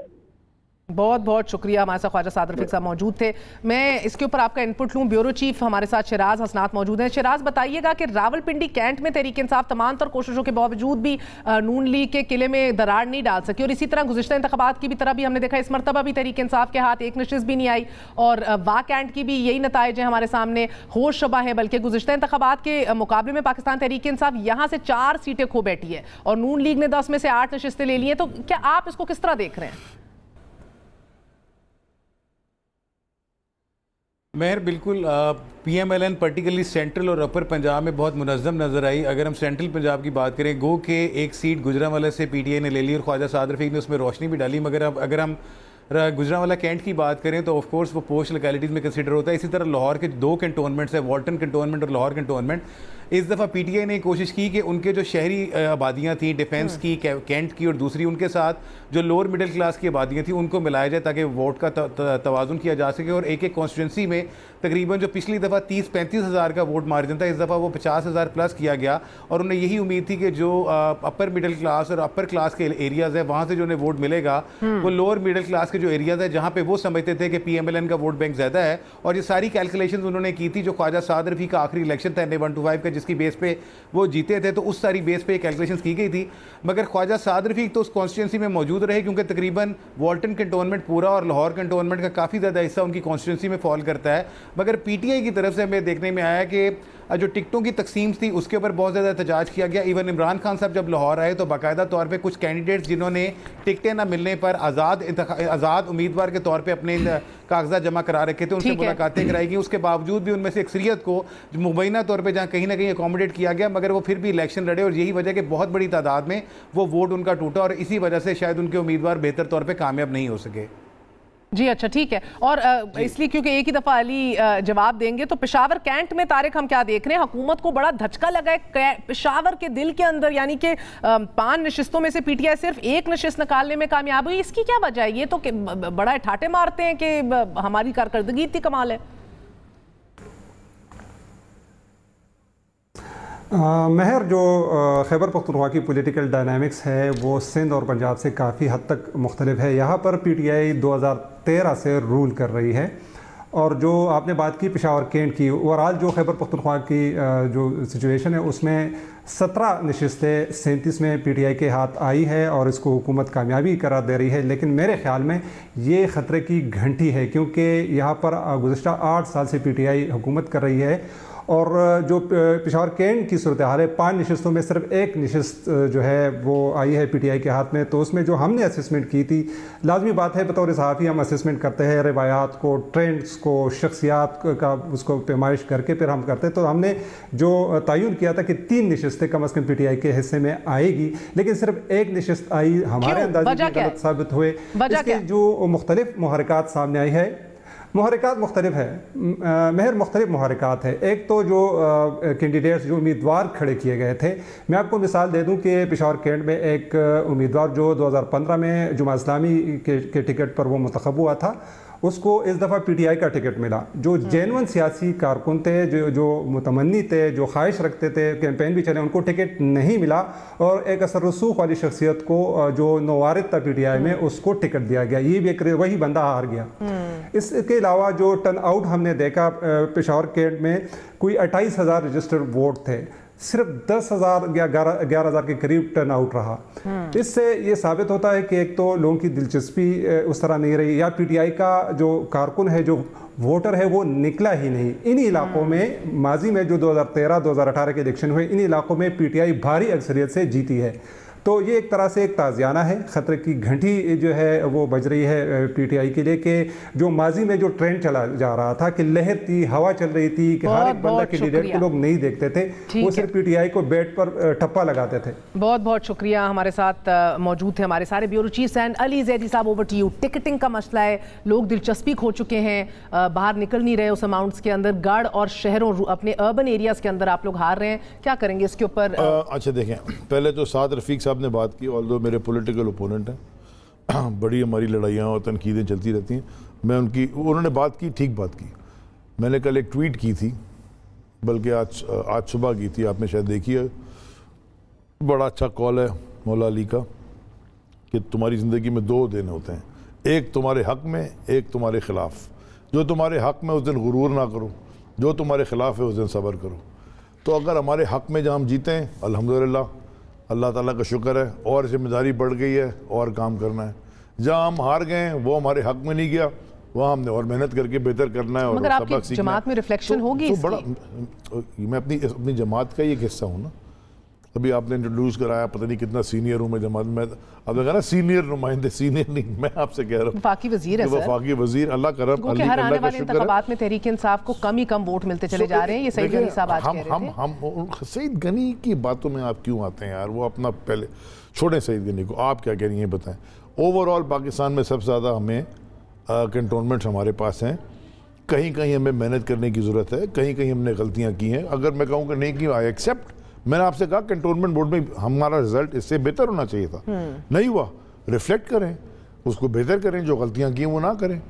बहुत बहुत शुक्रिया। हमारे साथ ख्वाजा सादर रफीक साहब मौजूद थे। मैं इसके ऊपर आपका इनपुट लूँ। ब्यूरो चीफ हमारे साथ शिराज हसनात मौजूद हैं। शिराज, बताइएगा कि रावलपिंडी कैंट में तहरीक इंसाफ तमाम तर कोशिशों के बावजूद भी नून लीग के किले में दरार नहीं डाल सकी, और इसी तरह गुज़िश्ता इंतखाबात की भी तरह भी हमने देखा इस मरतबा भी तहरीक इंसाफ के हाथ एक नशिस्त भी नहीं आई, और वाह कैंट की भी यही नताइज है हमारे सामने, होश शबा है। बल्कि गुज़िश्ता इंतखाबात के मुकाबले में पाकिस्तान तहरीक इंसाफ यहाँ से 4 सीटें खो बैठी है और नून लीग ने 10 में से 8 नशिस्तें ले ली हैं। तो क्या आप इसको किस तरह देख रहे हैं? मेहर, बिल्कुल पीएमएलएन पर्टिकुलरली सेंट्रल और अपर पंजाब में बहुत मुनज़्ज़म नज़र आई। अगर हम सेंट्रल पंजाब की बात करें, गो के एक सीट गुजरांवाला से पीटीआई ने ले ली और ख्वाजा सादर रफीक ने उसमें रोशनी भी डाली। मगर अब अगर हम गुजरांवाला कैंट की बात करें तो ऑफ कोर्स वो पोस्ट लोकेलिटीज़ में कंसिडर होता है। इसी तरह लाहौर के 2 कैंटोनमेंट्स है, वाल्टन कैंटोनमेंट और लाहौर कैंटोनमेंट। इस दफ़ा पीटीआई ने कोशिश की कि उनके जो शहरी आबादियाँ थी, डिफेंस की, कैंट की, और दूसरी उनके साथ जो लोअर मिडिल क्लास की आबादियाँ थी उनको मिलाया जाए ताकि वोट का तवाज़ुन किया जा सके। और एक एक कॉन्स्टिट्यूंसी में तकरीबन जो पिछली दफ़ा 30-35 हज़ार का वोट मार्जिन था, इस दफ़ा वो 50 हज़ार प्लस किया गया। और उन्हें यही उम्मीद थी कि जो अपर मिडिल क्लास और अपर क्लास के एरियाज़ है वहाँ से जो उन्हें वोट मिलेगा वो लोअर मिडिल क्लास के जो एरियाज़ है जहाँ पे वो समझते थे कि पीएमएलएन का वोट बैंक ज़्यादा है। और ये सारी कैलकुलेशन उन्होंने की थी जो ख्वाजा सादर रफीक का आखिरी इलेक्शन था 125 का, जिसकी बेस पे वो जीते थे, तो उस सारी बेस पे कैलकुलेशन की गई थी। मगर ख्वाजा सादर रफीक तो उस कॉन्स्टिट्यूंसी में मौजूद रहे क्योंकि तकरीबन वाल्टन कैंटोनमेंट पूरा और लाहौर कैंटोनमेंट का काफ़ी ज़्यादा हिस्सा उनकी कॉन्स्टिट्यूंसी में फॉल करता है। मगर पीटीआई की तरफ से हमें देखने में आया कि जो टिकटों की तकसीम थी उसके ऊपर बहुत ज़्यादा एहतजाज किया गया। इवन इमरान खान साहब जब लाहौर आए तो बाकायदा तौर पे कुछ कैंडिडेट्स जिन्होंने टिकटें ना मिलने पर आज़ाद उम्मीदवार के तौर पे अपने कागजात जमा करा रखे थे, उनसे मुलाकातें कराई गई। उसके बावजूद भी उनमें से अक्सरियत को मुबैना तौर पर जहाँ कहीं ना कहीं अकोमोडेट किया गया, मगर वो फिर भी इलेक्शन लड़े और यही वजह कि बहुत बड़ी तादाद में वो वोट उनका टूटा और इसी वजह से शायद उनके उम्मीदवार बेहतर तौर पर कामयाब नहीं हो सके। जी अच्छा ठीक है। और इसलिए क्योंकि एक ही दफा अली जवाब देंगे, तो पेशावर कैंट में तारिक हम क्या देख रहे हैं, हुकूमत को बड़ा धचका लगा है पेशावर के दिल के अंदर, यानी कि 5 नशिस्तों में से पीटीआई सिर्फ 1 नशिस्त निकालने में कामयाब हुई। इसकी क्या वजह है? ये तो बड़ा ठाटे मारते हैं कि हमारी कारकर्दगी इतनी कमाल है। महर, जो खैबर पख्तूनख्वा की पॉलिटिकल डायनामिक्स है वो सिंध और पंजाब से काफ़ी हद तक मुख्तलिफ है। यहाँ पर पीटीआई 2013 से रूल कर रही है, और जो आपने बात की पेशावर कैंट की, ओवरऑल जो खैबर पख्तूनख्वा की जो सिचुएशन है उसमें 17 नशिस्तें 37 में पीटीआई के हाथ आई है और इसको हुकूमत कामयाबी करार दे रही है। लेकिन मेरे ख्याल में ये ख़तरे की घंटी है, क्योंकि यहाँ पर गुज़श्ता 8 साल से पीटीआई हुकूमत कर रही है, और जो पेशावर कैंट की सूरत हाल है, 5 नशिस्तों में सिर्फ 1 नशिस्त जो है वो आई है पीटीआई के हाथ में। तो उसमें जो हमने असेसमेंट की थी, लाजमी बात है बतौर सहाफ़ी हम असेसमेंट करते हैं रिवायात को, ट्रेंड्स को, शख्सियात का उसको पैमाइश करके फिर हम करते हैं। तो हमने जो तयन किया था कि 3 नशिस्तें कम अज़ कम पीटीआई के हिस्से में आएगी, लेकिन सिर्फ 1 नशिस्त आई, हमारे अंदाजे में गलत साबित हुए। इसके जो मुख्तलिफ मुहरकात सामने आई है, मुहरकात मुख्तलिफ है महर, मुख्तलिफ मुहरकात है। एक तो जो कैंडिडेट्स जो उम्मीदवार खड़े किए गए थे, मैं आपको मिसाल दे दूं कि पेशावर कैंट में एक उम्मीदवार जो 2015 में जुमा इस्लामी के टिकट पर वो मुंतखब हुआ था, उसको इस दफ़ा पीटीआई का टिकट मिला। जो जेन्युइन सियासी कारकुन थे, जो मुतमन्नी थे, जो ख्वाहिश रखते थे, कैंपेन भी चले, उनको टिकट नहीं मिला, और एक असर रसूख वाली शख्सियत को जो नवारिद था पीटीआई में, उसको टिकट दिया गया। ये भी एक वही बंदा हार गया। इसके अलावा जो टर्न आउट हमने देखा पेशावर कैंट में, कोई 28,000 रजिस्टर्ड वोट थे, सिर्फ 10,000 या 11,000 के करीब टर्न आउट रहा। इससे ये साबित होता है कि एक तो लोगों की दिलचस्पी उस तरह नहीं रही, या पीटीआई का जो कारकुन है, जो वोटर है, वो निकला ही नहीं। इन इलाकों में माजी में जो 2013-2018 के इलेक्शन हुए, इन इलाकों में पीटीआई भारी अक्सरियत से जीती है। तो ये एक तरह से एक ताज़ियाना है, ख़तरे की घंटी जो है वो बज रही है पीटीआई के लिए, कि जो माजी में जो ट्रेंड चला जा रहा था कि लहर थी, हवा चल रही थी कि हर एक बंदा कैंडिडेट को लोग नहीं देखते थे, वो सिर्फ पीटीआई को बैट पर टप्पा लगाते थे। बहुत बहुत शुक्रिया। हमारे साथ मौजूद थे हमारे सारे bureau cheap and Ali Zaidi साहब, ओवर टू यू। टिकटिंग का मसला है, लोग दिलचस्पी खो चुके हैं, बाहर निकल नहीं रहे उस अमाउंट्स के अंदर, गढ़ और शहरों अपने अर्बन एरियाज के अंदर आप लोग हार रहे हैं, क्या करेंगे इसके ऊपर? अच्छा देखें, पहले तो साद रफ़ीक साहब ने बात की, ऑल्दो मेरे पॉलिटिकल ओपोनेंट हैं, बड़ी हमारी लड़ाइयाँ और तनकीदें चलती रहती हैं, मैं उन्होंने बात की, ठीक बात की। मैंने कल एक ट्वीट की थी, बल्कि आज सुबह की थी, आपने शायद देखी है। बड़ा अच्छा कॉल है मौला अली का कि तुम्हारी ज़िंदगी में 2 दिन होते हैं, एक तुम्हारे हक़ में, एक तुम्हारे ख़िलाफ़। जो तुम्हारे हक़ में उस दिन गुरूर ना करो, जो तुम्हारे ख़िलाफ़ है उस दिन सब्र करो। तो अगर हमारे हक़ में जहाँ हम जीते हैं, अल्हम्दुलिल्लाह, अल्लाह ताला का शुक्र है, और जिम्मेदारी बढ़ गई है और काम करना है। जहाँ हम हार गए वो हमारे हक़ में नहीं गया, वहाँ हमने और मेहनत करके बेहतर करना है और सबक सीखना है। जमात में रिफ्लेक्शन होगी तो बड़ा, मैं अपनी जमात का एक हिस्सा हूँ ना। अभी आपने इंट्रोड्यूस कराया, पता नहीं कितना सीनियर हूँ मैं जमात में। अब लगा ना सीनियर नुमाइंदे, सीनियर नहीं, मैं आपसे कह रहा हूँ वफाकी वजीर है, वफाकी वजीर, अल्लाह करम, हर आने वाले इंतखाबात में तहरीक इंसाफ को कम ही कम वोट मिलते चले जा रहे हैं। ये सईद गनी साहब आज कह रहे थे। हम सईद गनी की बातों में आप क्यों आते हैं यार? वो अपना पहले छोड़ें सईद गनी को, आप क्या कह रही हैं बताएं। ओवरऑल पाकिस्तान में सबसे ज़्यादा हमें कंटोनमेंट्स हमारे पास हैं, कहीं कहीं हमें मेहनत करने की ज़रूरत है, कहीं कहीं हमने गलतियाँ की हैं। अगर मैं कहूँ कि नहीं की, आई एक्सेप्ट। मैंने आपसे कहा कंटोनमेंट बोर्ड में हमारा रिजल्ट इससे बेहतर होना चाहिए था, नहीं हुआ, रिफ्लेक्ट करें, उसको बेहतर करें, जो गलतियां की वो ना करें।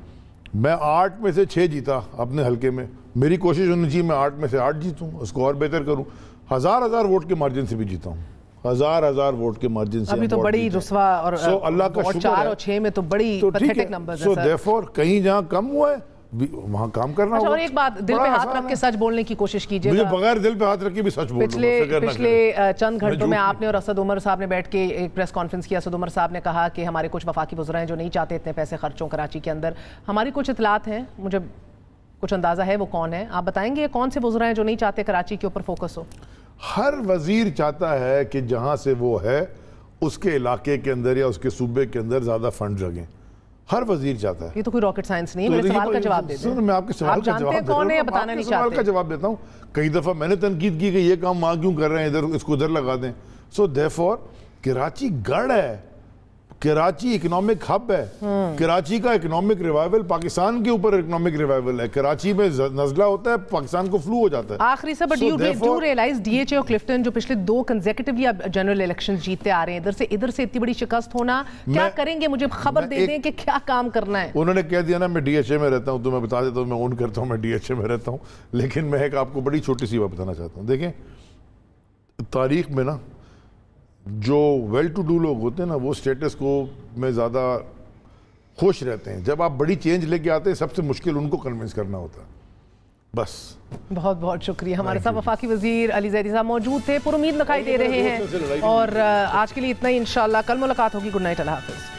मैं 8 में से 6 जीता अपने हल्के में, मेरी कोशिश होनी चाहिए मैं 8 में से 8 जीतूं, उसको और बेहतर करूं। हजार वोट के मार्जिन से भी जीता हूँ, हजार वोट के मार्जिन से। अभी तो बड़ी रुस्वा और अल्लाह का शुक्र 4 और 6 में तो बड़ी पैथेटिक नंबर्स हैं। सो देयरफॉर कहीं जहां कम हुआ है वहां काम करना होगा। और एक बात, दिल पे हाथ रख के सच बोलने की कोशिश कीजिए। मुझे बगैर दिल पे हाथ रख के भी सच बोलूंगा। पिछले चंद घंटों में आपने और असद उमर साहब ने बैठ के एक प्रेस कॉन्फ्रेंस की। असद उमर साहब ने कहा कि हमारे कुछ वफाकी वज़रा हैं जो नहीं चाहते इतने पैसे खर्चों कराची के अंदर। हमारी कुछ इतलात हैं, मुझे कुछ अंदाजा है वो कौन है, आप बताएंगे कौन से वज़रा हैं जो नहीं चाहते कराची के ऊपर फोकस हो? हर वजीर चाहता है कि जहां से वो है उसके इलाके के अंदर या उसके सूबे के अंदर ज्यादा फंड लगें। हर वजीर चाहता है। ये तो कोई रॉकेट साइंस नहीं है। मेरे सवाल का जवाब दे दें। मैं आपके सवाल का जवाब कौन है बताना नहीं चाहते। सवाल का जवाब देता हूँ। कई दफा मैंने तनकीद की कि ये काम वहां क्यों कर रहे हैं, इधर इसको इधर लगा दें। सो देयरफॉर कराची गढ़ है, कराची इकोनॉमिक हब है, कराची का इकोनॉमिक रिवाइवल पाकिस्तान के ऊपर इकोनॉमिक रिवाइवल है। कराची में नजला होता है, पाकिस्तान को फ्लू हो जाता है। आखिरी से बट डू रियलाइज डीएचए और क्लिफ्टन जो पिछले 2 कंसेक्यूटिवली अब जनरल इलेक्शंस जीतते आ रहे हैं, इधर से इतनी बड़ी शिकस्त होना, क्या करेंगे? मुझे खबर दे दें कि क्या काम करना है। उन्होंने कह दिया ना मैं डीएचए में रहता हूं, तो मैं बता देता हूं मैं ओन करता हूं मैं डीएचए में रहता हूं। लेकिन मैं एक आपको बड़ी छोटी सी बात बताना चाहता हूं। देखें, तारीख में ना जो वेल टू डू लोग होते हैं ना, वो स्टेटस को में ज़्यादा खुश रहते हैं। जब आप बड़ी चेंज लेके आते हैं, सबसे मुश्किल उनको कन्विंस करना होता है। बस बहुत बहुत शुक्रिया। हमारे साथ वफाकी वजीर अली जैदी साहब मौजूद थे, पुरुमीद दिखाई दे रहे हैं। और आज के लिए इतना ही, इंशाल्लाह कल मुलाकात होगी। गुड नाइट, अल्लाह हाफिज़।